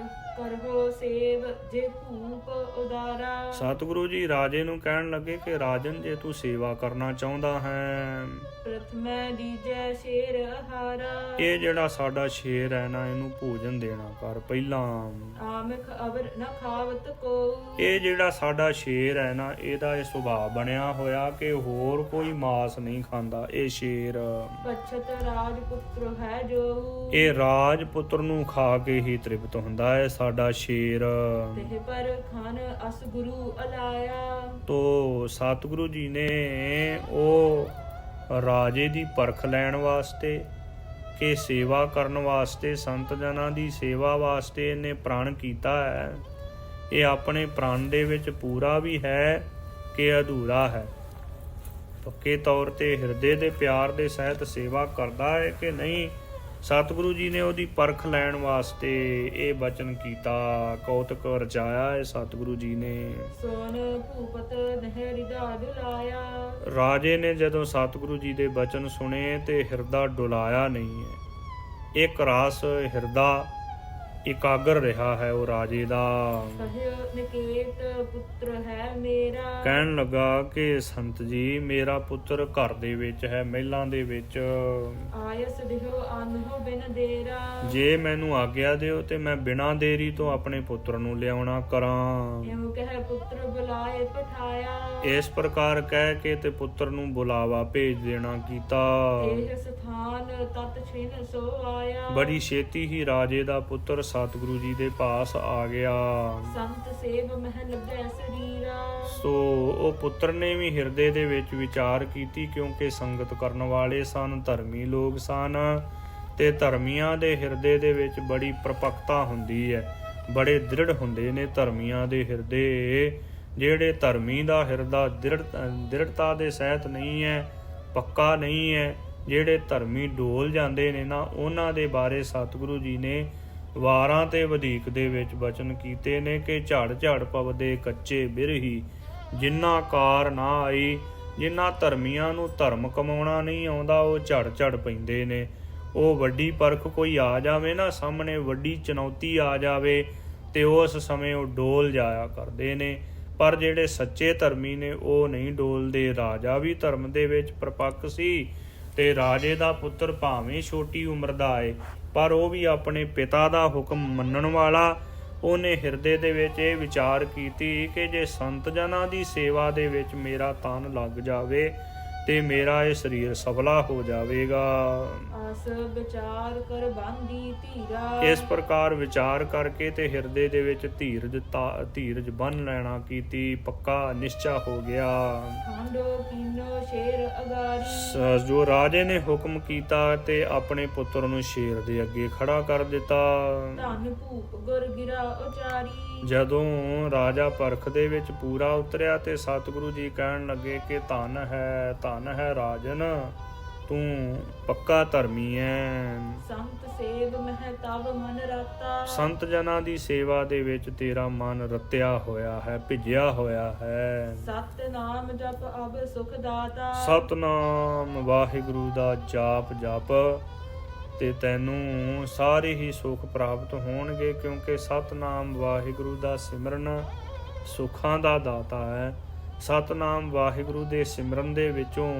ਕਰੋ ਸੇਵ ਜੇ ਭੂਪ ਉਦਾਰਾ। ਸਤਿਗੁਰੂ ਜੀ ਰਾਜੇ ਨੂੰ ਕਹਿਣ ਲੱਗੇ ਕਿ ਰਾਜਨ, ਜੇ ਤੂੰ ਸੇਵਾ ਕਰਨਾ ਚਾਹੁੰਦਾ ਹੈ, ਪ੍ਰਥਮੈ ਦੀਜੈ ਸ਼ੇਰ ਆਹਾਰਾ। ਇਹ ਜਿਹੜਾ ਸਾਡਾ ਸ਼ੇਰ ਹੈ ਨਾ, ਇਹਨੂੰ ਭੋਜਨ ਦੇਣਾ ਕਰ ਪਹਿਲਾਂ। ਆਮਖ ਅਵਰ ਨ ਖਾਵਤ ਕੋ। ਇਹ ਜਿਹੜਾ ਸਾਡਾ ਸ਼ੇਰ ਹੈ ਨਾ, ਇਹਦਾ ਇਹ ਸੁਭਾਅ ਬਣਿਆ ਹੋਇਆ ਕਿ ਹੋਰ ਕੋਈ ਮਾਸ ਨਹੀਂ ਖਾਂਦਾ ਇਹ ਸ਼ੇਰ। ਪਛਤ ਰਾਜ ਪੁੱਤਰ ਹੈ ਜੋ। ਇਹ ਰਾਜ ਪੁੱਤਰ ਨੂੰ ਖਾ ਕੇ ਹੀ ਤ੍ਰਿਪਤ ਹੁੰਦਾ ਹੈ ਸਾਡਾ ਸ਼ੇਰ। ਤਿਹ ਪਰ ਖਾਨ ਅਸ ਗੁਰੂ ਅਲਾਇਆ। ਤੋ ਸਤਿਗੁਰੂ ਜੀ ਨੇ ਉਹ ਰਾਜੇ ਦੀ ਪਰਖ ਲੈਣ ਵਾਸਤੇ ਕਿ ਸੇਵਾ ਕਰਨ ਵਾਸਤੇ, ਸੰਤ ਜਨਾਂ ਦੀ ਸੇਵਾ ਵਾਸਤੇ ਇਹਨੇ ਪ੍ਰਣ ਕੀਤਾ ਹੈ। ਇਹ ਆਪਣੇ ਪ੍ਰਣ ਦੇ ਵਿੱਚ ਪੂਰਾ ਵੀ ਹੈ ਕਿ ਅਧੂਰਾ ਹੈ। ਪੱਕੇ ਤੌਰ ਤੇ ਹਿਰਦੇ ਦੇ ਪਿਆਰ ਦੇ ਸਹਿਤ ਸੇਵਾ ਕਰਦਾ ਹੈ ਕਿ ਨਹੀਂ। ਸਤਿਗੁਰੂ ਜੀ ਨੇ ਉਹਦੀ ਪਰਖ ਲੈਣ ਵਾਸਤੇ ਇਹ ਬਚਨ ਕੀਤਾ, ਕੌਤਕ ਰਚਾਇਆ ਹੈ ਸਤਿਗੁਰੂ ਜੀ ਨੇ। ਸੋਨ ਭੂਪਤ ਨਹਿ ਹਿਰਦਾ ਡੁਲਾਇਆ। ਰਾਜੇ ਨੇ ਜਦੋਂ ਸਤਿਗੁਰੂ ਜੀ ਦੇ ਬਚਨ ਸੁਣੇ ਤੇ ਹਿਰਦਾ ਡੁਲਾਇਆ ਨਹੀਂ ਹੈ। ਇੱਕ ਰਸ ਹਿਰਦਾ ਇਕਾਗਰ ਰਿਹਾ ਹੈ ਉਹ ਰਾਜੇ ਦਾ। ਕਹਿਓ ਨਿਕੇਤ ਪੁੱਤਰ ਹੈ ਮੇਰਾ। ਕਹਿਣ ਲੱਗਾ ਕਿ ਸੰਤ ਜੀ, ਮੇਰਾ ਪੁੱਤਰ ਘਰ ਦੇ ਵਿੱਚ ਹੈ, ਮਹਿਲਾਂ ਦੇ ਵਿੱਚ। ਆਇਸ ਦਿਓ ਆਨਹੁ ਬਿਨ ਦੇਰਾ। ਜੇ ਮੈਨੂੰ ਆਗਿਆ ਦਿਓ ਤੇ ਮੈਂ ਬਿਨਾਂ ਦੇਰੀ ਤੋਂ ਆਪਣੇ ਪੁੱਤਰ ਨੂੰ ਲਿਆਉਣਾ ਕਰਾਂ। ਇਉ ਕਹਿ ਪੁੱਤਰ ਬੁਲਾਏ ਪਠਾਇਆ। ਇਸ ਪ੍ਰਕਾਰ ਕਹਿ ਕੇ ਤੇ ਪੁੱਤਰ ਨੂੰ ਬੁਲਾਵਾ ਭੇਜ ਦੇਣਾ ਕੀਤਾ। ਇਹ ਸਥਾਨ ਤਤ ਛਿਨ ਸੋ ਆਇਆ। ਬੜੀ ਛੇਤੀ ਹੀ ਰਾਜੇ ਦਾ ਪੁੱਤਰ ਸਤਿਗੁਰੂ ਜੀ ਦੇ ਪਾਸ ਆ ਗਿਆ। ਸੰਤ ਸੇਵ ਮਹਿ ਲੱਗੈ ਸਰੀਰਾ। ਸੋ ਉਹ ਪੁੱਤਰ ਨੇ ਵੀ ਹਿਰਦੇ ਦੇ ਵਿੱਚ ਵਿਚਾਰ ਕੀਤੀ, ਕਿਉਂਕਿ ਸੰਗਤ ਕਰਨ ਵਾਲੇ ਸਨ, ਧਰਮੀ ਲੋਕ ਸਨ, ਤੇ ਧਰਮੀਆਂ ਦੇ ਹਿਰਦੇ ਦੇ ਵਿੱਚ ਬੜੀ ਪ੍ਰਪੱਕਤਾ ਹੁੰਦੀ ਹੈ, ਬੜੇ ਦ੍ਰਿੜ ਹੁੰਦੇ ਨੇ ਧਰਮੀਆਂ ਦੇ ਹਿਰਦੇ। ਜਿਹੜੇ ਧਰਮੀ ਦਾ ਹਿਰਦਾ ਦ੍ਰਿੜਤਾ ਦੇ ਸਹਿਤ ਨਹੀਂ ਹੈ, ਪੱਕਾ ਨਹੀਂ ਹੈ, ਜਿਹੜੇ ਧਰਮੀ ਡੋਲ ਜਾਂਦੇ ਨੇ ਨਾ, ਉਹਨਾਂ ਦੇ ਬਾਰੇ ਸਤਿਗੁਰੂ ਜੀ ਨੇ ਵਾਰਾਂ ਤੇ ਵਧੀਕ ਦੇ ਵਿੱਚ ਬਚਨ ਕੀਤੇ ਨੇ ਕਿ ਝੜ ਝੜ ਪਵਦੇ ਕੱਚੇ ਬਿਰਹੀ, ਜਿਨ੍ਹਾਂ ਕਾਰ ਨਾ ਆਈ। ਜਿਨ੍ਹਾਂ ਧਰਮੀਆਂ ਨੂੰ ਧਰਮ ਕਮਾਉਣਾ ਨਹੀਂ ਆਉਂਦਾ, ਉਹ ਝੜ ਝੜ ਪੈਂਦੇ ਨੇ। ਉਹ ਵੱਡੀ ਪਰਖ ਕੋਈ ਆ ਜਾਵੇ ਨਾ ਸਾਹਮਣੇ, ਵੱਡੀ ਚੁਣੌਤੀ ਆ ਜਾਵੇ, ਤੇ ਉਸ ਸਮੇਂ ਉਹ ਡੋਲ ਜਾਇਆ ਕਰਦੇ ਨੇ। ਪਰ ਜਿਹੜੇ ਸੱਚੇ ਧਰਮੀ ਨੇ ਉਹ ਨਹੀਂ ਡੋਲਦੇ। ਰਾਜਾ ਵੀ ਧਰਮ ਦੇ ਵਿੱਚ ਪ੍ਰਪੱਕ ਸੀ, ਤੇ ਰਾਜੇ ਦਾ ਪੁੱਤਰ ਭਾਵੇਂ ਛੋਟੀ ਉਮਰ ਦਾ ਏ, ਪਰ ਉਹ ਵੀ ਆਪਣੇ ਪਿਤਾ ਦਾ ਹੁਕਮ ਮੰਨਣ ਵਾਲਾ। ਉਹਨੇ ਹਿਰਦੇ ਦੇ ਵਿੱਚ ਇਹ ਵਿਚਾਰ ਕੀਤੀ ਕਿ ਜੇ ਸੰਤ ਜਨਾਂ ਦੀ ਸੇਵਾ ਦੇ ਵਿੱਚ ਮੇਰਾ ਤਨ ਲੱਗ ਜਾਵੇ ਤੇ ਮੇਰਾ ਇਹ ਸਰੀਰ ਸਫਲਾ ਹੋ ਜਾਵੇਗਾ। ਆਸ ਵਿਚਾਰ ਕਰ ਬਾਂਧੀ ਧੀਰਾ। ਇਸ ਪ੍ਰਕਾਰ ਵਿਚਾਰ ਕਰਕੇ ਤੇ ਹਿਰਦੇ ਦੇ ਵਿੱਚ ਧੀਰਜ ਬੰਨ ਲੈਣਾ ਕੀਤੀ, ਪੱਕਾ ਨਿਸ਼ਚਾ ਹੋ ਗਿਆ। ਖਾਂਡੋ ਕੀਨੋ ਸ਼ੇਰ ਅਗਾਰੀ। ਜੋ ਰਾਜੇ ਨੇ ਹੁਕਮ ਕੀਤਾ ਤੇ ਆਪਣੇ ਪੁੱਤਰ ਨੂੰ ਸ਼ੇਰ ਦੇ ਅੱਗੇ ਖੜਾ ਕਰ ਦਿੱਤਾ। ਧਨ ਭੂਪ ਗੁਰ ਗਿਰਾ ਉਚਾਰੀ। ਜਦੋਂ ਰਾਜਾ ਪਰਖ ਦੇ ਵਿੱਚ ਪੂਰਾ ਉਤਰਿਆ ਤੇ ਸਤਿਗੁਰੂ ਜੀ ਕਹਿਣ ਲੱਗੇ ਕਿ ਧਨ ਹੈ ਰਾਜਨ, ਤੂੰ ਪੱਕਾ ਧਰਮੀ ਹੈ। ਸੰਤ ਸੇਵ ਮਹਿ ਤਵ ਮਨ ਰਤਾ। ਸੰਤ ਜਨਾਂ ਦੀ ਸੇਵਾ ਦੇ ਵਿੱਚ ਤੇਰਾ ਮਨ ਰਤਿਆ ਹੋਇਆ ਹੈ, ਭਿੱਜਿਆ ਹੋਇਆ ਹੈ। ਸਤਿਨਾਮ ਜਪ ਅਬ ਸੁਖ ਦਾਤਾ। ਸਤਨਾਮ ਵਾਹਿਗੁਰੂ ਦਾ ਜਾਪ ਜਪ ਤੇ ਤੈਨੂੰ ਸਾਰੇ ਹੀ ਸੁੱਖ ਪ੍ਰਾਪਤ ਹੋਣਗੇ, ਕਿਉਂਕਿ ਸਤਨਾਮ ਵਾਹਿਗੁਰੂ ਦਾ ਸਿਮਰਨ ਸੁੱਖਾਂ ਦਾ ਦਾਤਾ ਹੈ। ਸਤਨਾਮ ਵਾਹਿਗੁਰੂ ਦੇ ਸਿਮਰਨ ਦੇ ਵਿੱਚੋਂ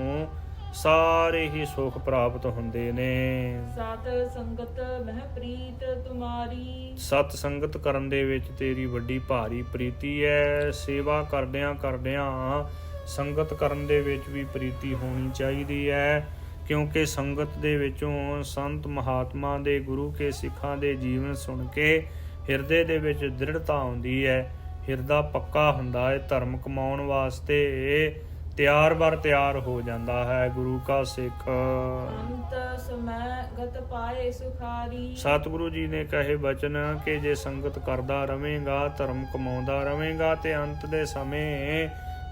ਸਾਰੇ ਹੀ ਸੁੱਖ ਪ੍ਰਾਪਤ ਹੁੰਦੇ ਨੇ। ਸਤ ਸੰਗਤ ਮਹਿ ਪ੍ਰੀਤ ਤੁਮਾਰੀ। ਸਤ ਸੰਗਤ ਕਰਨ ਦੇ ਵਿੱਚ ਤੇਰੀ ਵੱਡੀ ਭਾਰੀ ਪ੍ਰੀਤੀ ਹੈ। ਸੇਵਾ ਕਰਦਿਆਂ ਸੰਗਤ ਕਰਨ ਦੇ ਵਿੱਚ ਵੀ ਪ੍ਰੀਤੀ ਹੋਣੀ ਚਾਹੀਦੀ ਹੈ, ਕਿਉਂਕਿ ਸੰਗਤ ਦੇ ਵਿੱਚੋਂ ਸੰਤ ਮਹਾਤਮਾ ਦੇ, ਗੁਰੂ ਕੇ ਸਿੱਖਾਂ ਦੇ ਜੀਵਨ ਸੁਣ ਕੇ ਹਿਰਦੇ ਦੇ ਵਿੱਚ ਦ੍ਰਿੜਤਾ ਆਉਂਦੀ ਹੈ, ਹਿਰਦਾ ਪੱਕਾ ਹੁੰਦਾ ਹੈ। ਧਰਮ ਕਮਾਉਣ ਵਾਸਤੇ ਤਿਆਰ ਬਰ ਤਿਆਰ ਹੋ ਜਾਂਦਾ ਹੈ ਗੁਰੂ ਕਾ ਸਿੱਖ। ਅੰਤ ਸਮੈ ਗਤ ਪਾਏ ਸੁਖਾਰੀ। ਸਤਿਗੁਰੂ ਜੀ ਨੇ ਕਹੇ ਬਚਨ ਕਿ ਜੇ ਸੰਗਤ ਕਰਦਾ ਰਵੇਂਗਾ, ਧਰਮ ਕਮਾਉਂਦਾ ਰਵੇਂਗਾ ਤੇ ਅੰਤ ਦੇ ਸਮੇਂ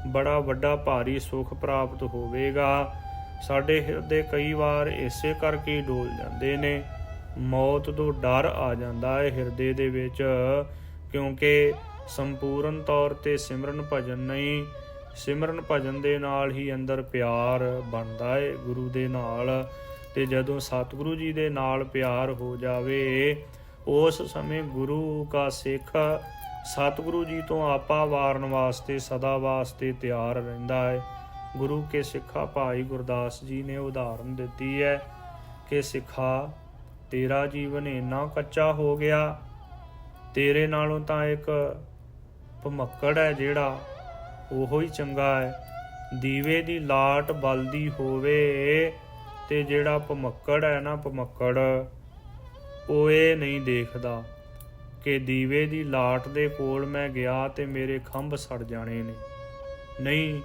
ਬੜਾ ਵੱਡਾ ਭਾਰੀ ਸੁੱਖ ਪ੍ਰਾਪਤ ਹੋਵੇਗਾ। ਸਾਡੇ ਹਿਰਦੇ ਕਈ ਵਾਰ ਇਸੇ ਕਰਕੇ ਡੋਲ ਜਾਂਦੇ ਨੇ, ਮੌਤ ਤੋਂ ਡਰ ਆ ਜਾਂਦਾ ਹੈ ਹਿਰਦੇ ਦੇ ਵਿੱਚ, ਕਿਉਂਕਿ ਸੰਪੂਰਨ ਤੌਰ ਤੇ ਸਿਮਰਨ ਭਜਨ ਨਹੀਂ। ਸਿਮਰਨ ਭਜਨ ਦੇ ਨਾਲ ਹੀ ਅੰਦਰ ਪਿਆਰ ਬਣਦਾ ਹੈ ਗੁਰੂ ਦੇ ਨਾਲ, ਤੇ ਜਦੋਂ ਸਤਿਗੁਰੂ ਜੀ ਦੇ ਨਾਲ ਪਿਆਰ ਹੋ ਜਾਵੇ ਉਸ ਸਮੇਂ ਗੁਰੂ ਕਾ ਸਿੱਖ ਸਤਿਗੁਰੂ ਜੀ ਤੋਂ ਆਪਾ ਵਾਰਨ ਵਾਸਤੇ ਸਦਾ ਵਾਸਤੇ ਤਿਆਰ ਰਹਿੰਦਾ ਹੈ। ਗੁਰੂ ਕੇ ਸਿੱਖਾ ਭਾਈ ਗੁਰਦਾਸ ਜੀ ਨੇ ਉਦਾਹਰਨ ਦਿੱਤੀ ਹੈ ਕਿ ਸਿੱਖਾ ਤੇਰਾ ਜੀਵਨ ਇੰਨਾ ਕੱਚਾ ਹੋ ਗਿਆ, ਤੇਰੇ ਨਾਲੋਂ ਤਾਂ ਇੱਕ ਭਮੱਕੜ ਹੈ ਜਿਹੜਾ ਉਹੋ ਹੀ ਚੰਗਾ ਹੈ। ਦੀਵੇ ਦੀ ਲਾਟ ਬਲਦੀ ਹੋਵੇ ਤੇ ਜਿਹੜਾ ਭਮੱਕੜ ਹੈ ਨਾ, ਭਮੱਕੜ ਉਹ ਇਹ ਨਹੀਂ ਦੇਖਦਾ ਕਿ ਦੀਵੇ ਦੀ ਲਾਟ ਦੇ ਕੋਲ ਮੈਂ ਗਿਆ ਤੇ ਮੇਰੇ ਖੰਭ ਸੜ ਜਾਣੇ ਨੇ। ਨਹੀਂ,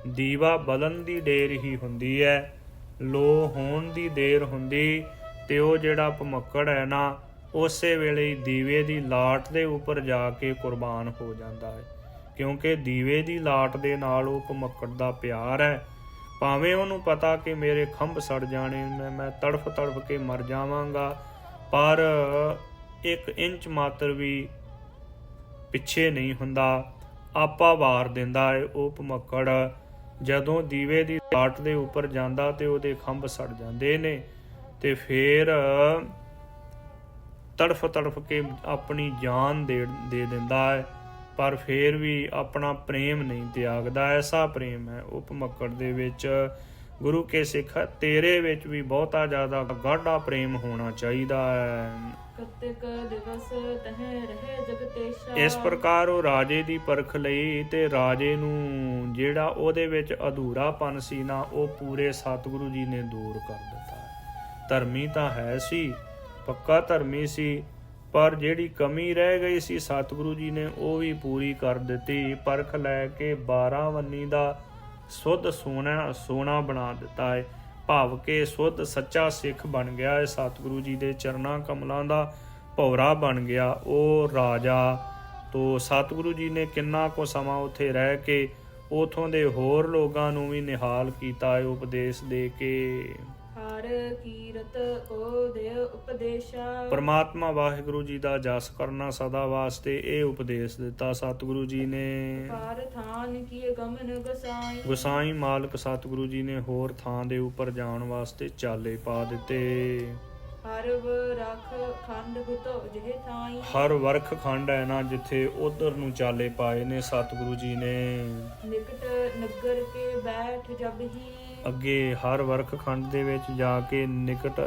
ਦੀਵਾ ਬਲਣ ਦੀ ਦੇਰ ਹੀ ਹੁੰਦੀ ਹੈ, ਲੋ ਹੋਣ ਦੀ ਦੇਰ ਹੁੰਦੀ, ਤੇ ਉਹ ਜਿਹੜਾ ਭਮੱਕੜ ਹੈ ਨਾ ਉਸੇ ਵੇਲੇ ਹੀ ਦੀਵੇ ਦੀ ਲਾਟ ਦੇ ਉੱਪਰ ਜਾ ਕੇ ਕੁਰਬਾਨ ਹੋ ਜਾਂਦਾ ਹੈ, ਕਿਉਂਕਿ ਦੀਵੇ ਦੀ ਲਾਟ ਦੇ ਨਾਲ ਉਹ ਭਮੱਕੜ ਦਾ ਪਿਆਰ ਹੈ। ਭਾਵੇਂ ਉਹਨੂੰ ਪਤਾ ਕਿ ਮੇਰੇ ਖੰਭ ਸੜ ਜਾਣੇ, ਮੈਂ ਤੜਫ ਤੜਫ ਕੇ ਮਰ ਜਾਵਾਂਗਾ, ਪਰ 1 ਇੰਚ ਮਾਤਰ ਵੀ ਪਿੱਛੇ ਨਹੀਂ ਹੁੰਦਾ, ਆਪਾ ਵਾਰ ਦਿੰਦਾ ਹੈ ਉਹ ਭਮੱਕੜ। ਜਦੋਂ ਦੀਵੇ ਦੀ ਲਾਟ ਦੇ ਉੱਪਰ ਜਾਂਦਾ ਤੇ ਉਹਦੇ ਖੰਭ ਸੜ ਜਾਂਦੇ ਨੇ, ਤੇ ਫੇਰ ਤੜਫ ਤੜਫ ਕੇ ਆਪਣੀ ਜਾਨ ਦੇ ਦਿੰਦਾ ਹੈ, ਪਰ ਫੇਰ ਵੀ ਆਪਣਾ ਪ੍ਰੇਮ ਨਹੀਂ ਤਿਆਗਦਾ। ਐਸਾ ਪ੍ਰੇਮ ਹੈ ਉਹ ਭਮੱਕੜ ਦੇ ਵਿੱਚ। ਗੁਰੂ ਕੇ ਸਿੱਖ ਤੇਰੇ ਵਿੱਚ ਵੀ ਬਹੁਤਾ ਜ਼ਿਆਦਾ ਗਾਢਾ ਪ੍ਰੇਮ ਹੋਣਾ ਚਾਹੀਦਾ ਹੈ। ਕਤਿਕ ਦਿਵਸ ਤਹਿ ਰਹੇ ਜਗਤੇਸ਼ਾ। ਇਸ ਪ੍ਰਕਾਰ ਉਹ ਰਾਜੇ ਦੀ ਪਰਖ ਲਈ, ਤੇ ਰਾਜੇ ਨੂੰ ਜਿਹੜਾ ਉਹਦੇ ਵਿੱਚ ਅਧੂਰਾਪਨ ਸੀ ਨਾ, ਉਹ ਪੂਰੇ ਸਤਿਗੁਰੂ ਜੀ ਨੇ ਦੂਰ ਕਰ ਦਿੱਤਾ। ਧਰਮੀ ਤਾਂ ਹੈ ਸੀ, ਪੱਕਾ ਧਰਮੀ ਸੀ, ਪਰ ਜਿਹੜੀ ਕਮੀ ਰਹਿ ਗਈ ਸੀ ਸਤਿਗੁਰੂ ਜੀ ਨੇ ਉਹ ਵੀ ਪੂਰੀ ਕਰ ਦਿੱਤੀ। ਪਰਖ ਲੈ ਕੇ 12 ਵੰਨੀ ਦਾ ਸੁੱਧ ਸੋਨਾ ਬਣਾ ਦਿੱਤਾ ਹੈ, ਭਾਵ ਕਿ ਸੁੱਧ ਸੱਚਾ ਸਿੱਖ ਬਣ ਗਿਆ ਹੈ। ਸਤਿਗੁਰੂ ਜੀ ਦੇ ਚਰਨਾਂ ਕਮਲਾਂ ਦਾ ਭੌਰਾ ਬਣ ਗਿਆ ਉਹ ਰਾਜਾ। ਤੋਂ ਸਤਿਗੁਰੂ ਜੀ ਨੇ ਕਿੰਨਾ ਕੁ ਸਮਾਂ ਉੱਥੇ ਰਹਿ ਕੇ ਉਥੋਂ ਦੇ ਹੋਰ ਲੋਕਾਂ ਨੂੰ ਵੀ ਨਿਹਾਲ ਕੀਤਾ ਹੈ ਉਪਦੇਸ਼ ਦੇ ਕੇ। ਹਰ ਕੀਰਤ ਕੋ ਦੇ ਉਪਦੇਸ਼ਾ। ਪਰਮਾਤਮਾ ਵਾਹਿਗੁਰੂ ਜੀ ਦਾ ਜਸ ਕਰਨਾ ਸਦਾ ਵਾਸਤੇ ਇਹ ਉਪਦੇਸ਼ ਦਿੱਤਾ ਸਤਿਗੁਰੂ ਜੀ ਨੇ। ਹਰ ਥਾਨ ਕੀ ਗਮਨ ਗਸਾਈ। ਗੁਸਾਈ ਮਾਲਕ ਸਤਿਗੁਰੂ ਜੀ ਨੇ ਹੋਰ ਥਾਂ ਦੇ ਉੱਪਰ ਜਾਣ ਵਾਸਤੇ ਚਾਲੇ ਪਾ ਦਿੱਤੇ। ਹਰ ਵਰਖ ਖੰਡ ਹੁਤੋ ਜਿਹੇ ਥਾਈ। ਹਰ ਵਰਖ ਖੰਡ ਹੈ ਨਾ ਜਿੱਥੇ ਉਧਰ ਨੂੰ ਚਾਲੇ ਪਾਏ ਨੇ ਸਤਿਗੁਰੂ ਜੀ ਨੇ। ਨਿਕਟ ਨਗਰ ਕੇ ਬੈਠ ਜਬ ਹੀ। ਅੱਗੇ ਹਰ ਵਰਖ ਖੰਡ ਦੇ ਵਿੱਚ ਜਾ ਕੇ ਨਿਕਟ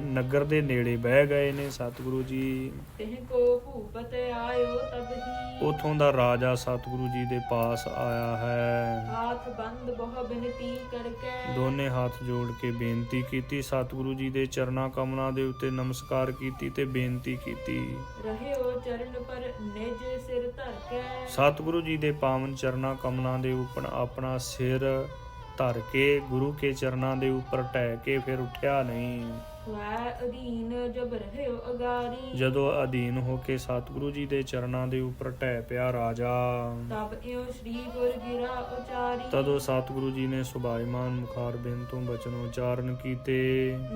ਨਗਰ ਦੇ ਨੇੜੇ ਬਹਿ ਗਏ ਨੇ ਸਤਿਗੁਰੂ ਜੀ। ਤਿਹ ਕੋ ਭੂਪਤ ਆਇਓ ਤਬ ਹੀ। ਉਥੋਂ ਦਾ ਰਾਜਾ ਸਤਿਗੁਰੂ ਜੀ ਦੇ ਪਾਸ ਆਇਆ ਹੈ। ਹਾਥ ਬੰਦ ਬਹੁ ਬਿਨਤੀ ਕਰਕੇ। ਦੋਨੇ ਹੱਥ ਜੋੜ ਕੇ ਬੇਨਤੀ ਕੀਤੀ, ਸਤਿਗੁਰੂ ਜੀ ਦੇ ਚਰਨਾਂ ਕਮਲਾਂ ਦੇ ਉੱਤੇ ਨਮਸਕਾਰ ਕੀਤੀ ਤੇ ਬੇਨਤੀ ਕੀਤੀ। ਰਹਿਓ ਚਰਨ ਪਰ ਨਿਜ ਸਿਰ ਧਰ ਕੇ। ਸਤਿਗੁਰੂ ਜੀ ਦੇ ਪਾਵਨ ਚਰਨਾਂ ਕਮਲਾਂ ਦੇ ਉੱਪਰ ਆਪਣਾ ਸਿਰ ਧਰ ਕੇ ਗੁਰੂ ਕੇ ਚਰਨਾਂ ਦੇ ਉੱਪਰ ਢਹਿ ਕੇ ਫਿਰ ਉੱਠਿਆ ਨਹੀਂ। ਵੈ ਅਧੀਨ ਜਬ ਰਹਿਓ ਅਗਾਰੀ। ਜਦੋਂ ਅਧੀਨ ਹੋ ਕੇ ਸਤਿਗੁਰੂ ਜੀ ਦੇ ਚਰਨਾਂ ਦੇ ਉੱਪਰ ਢਹਿ ਪਿਆ ਰਾਜਾ, ਤਬ ਇਉ ਸ੍ਰੀ ਗੁਰ ਗਿਰਾ ਉਚਾਰੀ। ਤਦੋਂ ਸਤਿਗੁਰੂ ਜੀ ਨੇ ਸੁਭਾਇਮਾਨ ਮੁਖਾਰ ਬਿਨ ਤੋਂ ਬਚਨ ਉਚਾਰਨ ਕੀਤੇ।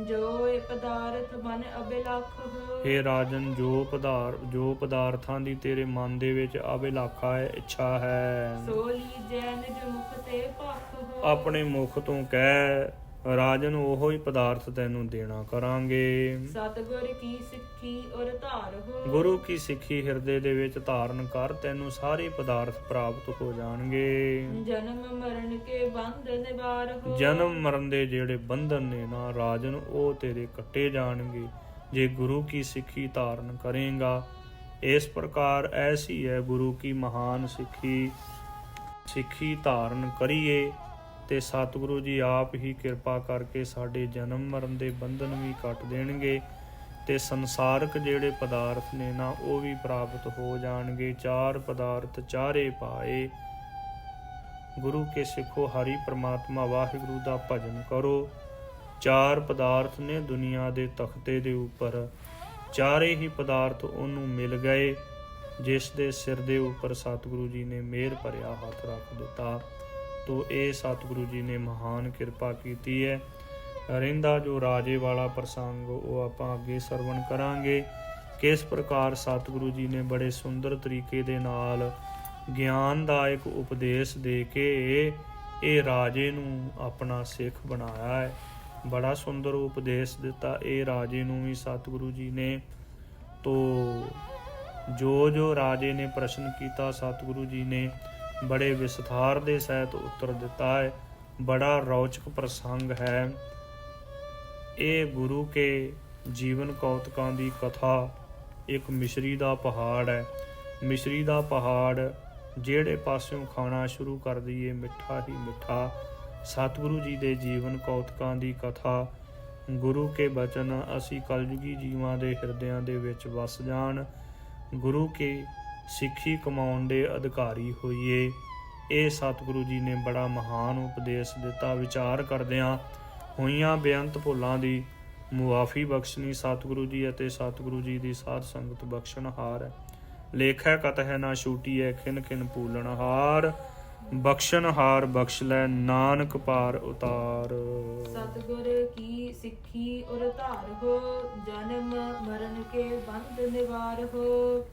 ਜੋ ਪਦਾਰਥ ਮਨ ਅਬਿਲਖ। ਹੇ ਰਾਜਨ, ਜੋ ਪਦਾਰਥਾਂ ਦੀ ਤੇਰੇ ਮਨ ਦੇ ਵਿੱਚ ਅਬਿਲਾਖਾ ਹੈ, ਇੱਛਾ ਹੈ, ਸੋ ਲੀਜੈ ਨਿਜ ਮੁਖ ਤੇ ਭਖ। ਆਪਣੇ ਮੁਖ ਤੋਂ ਕਹਿ ਰਾਜਨ, ਉਹੋ ਹੀ ਪਦਾਰਥ ਤੈਨੂੰ ਦੇਣਾ ਕਰਾਂਗੇ। ਸਤਿਗੁਰ ਕੀ ਸਿੱਖੀ ਔਰ ਧਾਰ ਹੋ। ਗੁਰੂ ਕੀ ਸਿੱਖੀ ਹਿਰਦੇ ਦੇ ਵਿੱਚ ਧਾਰਨ ਕਰ, ਤੈਨੂੰ ਸਾਰੇ ਪਦਾਰਥ ਪ੍ਰਾਪਤ ਹੋ ਜਾਣਗੇ। ਜਨਮ ਮਰਨ ਕੇ ਬੰਧ ਨਿਵਾਰ ਹੋ। ਜਨਮ ਮਰਨ ਦੇ ਜਿਹੜੇ ਬੰਧਨ ਨੇ ਨਾ ਰਾਜਨ, ਉਹ ਤੇਰੇ ਕੱਟੇ ਜਾਣਗੇ ਜੇ ਗੁਰੂ ਕੀ ਸਿੱਖੀ ਧਾਰਨ ਕਰੇਗਾ। ਇਸ ਪ੍ਰਕਾਰ ਐਸੀ ਹੈ ਗੁਰੂ ਕੀ ਮਹਾਨ ਸਿੱਖੀ ਧਾਰਨ ਕਰੀਏ ਤੇ ਸਤਿਗੁਰੂ ਜੀ ਆਪ ਹੀ ਕਿਰਪਾ ਕਰਕੇ ਸਾਡੇ ਜਨਮ ਮਰਨ ਦੇ ਬੰਧਨ ਵੀ ਕੱਟ ਦੇਣਗੇ ਤੇ ਸੰਸਾਰਕ ਜਿਹੜੇ ਪਦਾਰਥ ਨੇ ਨਾ ਉਹ ਵੀ ਪ੍ਰਾਪਤ ਹੋ ਜਾਣਗੇ। 4 ਪਦਾਰਥ ਚਾਰੇ ਪਾਏ ਗੁਰੂ ਕੇ ਸਿੱਖੋ ਹਰੀ ਪ੍ਰਮਾਤਮਾ ਵਾਹਿਗੁਰੂ ਦਾ ਭਜਨ ਕਰੋ। ਚਾਰ ਪਦਾਰਥ ਨੇ ਦੁਨੀਆ ਦੇ ਤਖਤੇ ਦੇ ਉੱਪਰ, ਚਾਰੇ ਹੀ ਪਦਾਰਥ ਉਹਨੂੰ ਮਿਲ ਗਏ ਜਿਸ ਦੇ ਸਿਰ ਦੇ ਉੱਪਰ ਸਤਿਗੁਰੂ ਜੀ ਨੇ ਮਿਹਰ ਭਰਿਆ ਹੱਥ ਰੱਖ ਦਿੱਤਾ। ਤੋ ਇਹ ਸਤਿਗੁਰੂ ਜੀ ਨੇ ਮਹਾਨ ਕਿਰਪਾ ਕੀਤੀ ਹੈ। ਰਹਿੰਦਾ ਜੋ ਰਾਜੇ ਵਾਲਾ ਪ੍ਰਸੰਗ ਉਹ ਆਪਾਂ ਅੱਗੇ ਸਰਵਣ ਕਰਾਂਗੇ। ਕਿਸ ਪ੍ਰਕਾਰ ਸਤਿਗੁਰੂ ਜੀ ਨੇ ਬੜੇ ਸੁੰਦਰ ਤਰੀਕੇ ਦੇ ਨਾਲ ਗਿਆਨਦਾਇਕ ਉਪਦੇਸ਼ ਦੇ ਕੇ ਇਹ ਰਾਜੇ ਨੂੰ ਆਪਣਾ ਸਿੱਖ ਬਣਾਇਆ ਹੈ। ਬੜਾ ਸੁੰਦਰ ਉਪਦੇਸ਼ ਦਿੱਤਾ ਇਹ ਰਾਜੇ ਨੂੰ ਵੀ ਸਤਿਗੁਰੂ ਜੀ ਨੇ। ਤੋ ਜੋ ਰਾਜੇ ਨੇ ਪ੍ਰਸ਼ਨ ਕੀਤਾ ਸਤਿਗੁਰੂ ਜੀ ਨੇ ਬੜੇ ਵਿਸਥਾਰ ਦੇ ਸਹਿਤ ਉੱਤਰ ਦਿੱਤਾ ਹੈ। ਬੜਾ ਰੌਚਕ ਪ੍ਰਸੰਗ ਹੈ ਇਹ। ਗੁਰੂ ਕੇ ਜੀਵਨ ਕੌਤਕਾਂ ਦੀ ਕਥਾ। ਇੱਕ ਮਿਸ਼ਰੀ ਦਾ ਪਹਾੜ ਹੈ। ਮਿਸ਼ਰੀ ਦਾ ਪਹਾੜ ਜਿਹੜੇ ਪਾਸਿਓਂ ਖਾਣਾ ਸ਼ੁਰੂ ਕਰ ਦਈਏ ਮਿੱਠਾ ਹੀ ਮਿੱਠਾ। ਸਤਿਗੁਰੂ ਜੀ ਦੇ ਜੀਵਨ ਕੌਤਕਾਂ ਦੀ ਕਥਾ, ਗੁਰੂ ਕੇ ਬਚਨ ਅਸੀਂ ਕਲਯੁਗੀ ਜੀਵਾਂ ਦੇ ਹਿਰਦਿਆਂ ਦੇ ਵਿੱਚ ਵਸ ਜਾਣ, ਗੁਰੂ ਕੇ ਸਿੱਖੀ ਕਮਾਉਣ ਦੇ ਅਧਿਕਾਰੀ ਹੋਈਏ। ਇਹ ਸਤਿਗੁਰੂ ਜੀ ਨੇ ਬੜਾ ਮਹਾਨ ਉਪਦੇਸ਼ ਦਿੱਤਾ। ਵਿਚਾਰ ਕਰਦਿਆਂ ਹੋਈਆਂ ਬੇਅੰਤ ਭੁੱਲਾਂ ਦੀ ਮੁਆਫੀ ਬਖਸ਼ਣੀ ਸਤਿਗੁਰੂ ਜੀ ਅਤੇ ਸਤਿਗੁਰੂ ਜੀ ਦੀ ਸਾਧ ਸੰਗਤ ਬਖਸ਼ਣਹਾਰ ਹੈ। ਲੇਖੈ ਕਤਹਿ ਨਾ ਛੂਟੀਐ ਖਿਨ ਖਿਨ ਭੂਲਣਹਾਰ, ਬਖਸ਼ਣਹਾਰ ਬਖਸ਼ ਲੈ ਨਾਨਕ ਪਾਰ ਉਤਾਰ। ਸਤਿਗੁਰ ਕੀ ਸਿੱਖੀ ਔਰ ਧਾਰ ਹੋ, ਜਨਮ ਮਰਨ ਕੇ ਬੰਧ ਨਿਵਾਰ ਹੋ।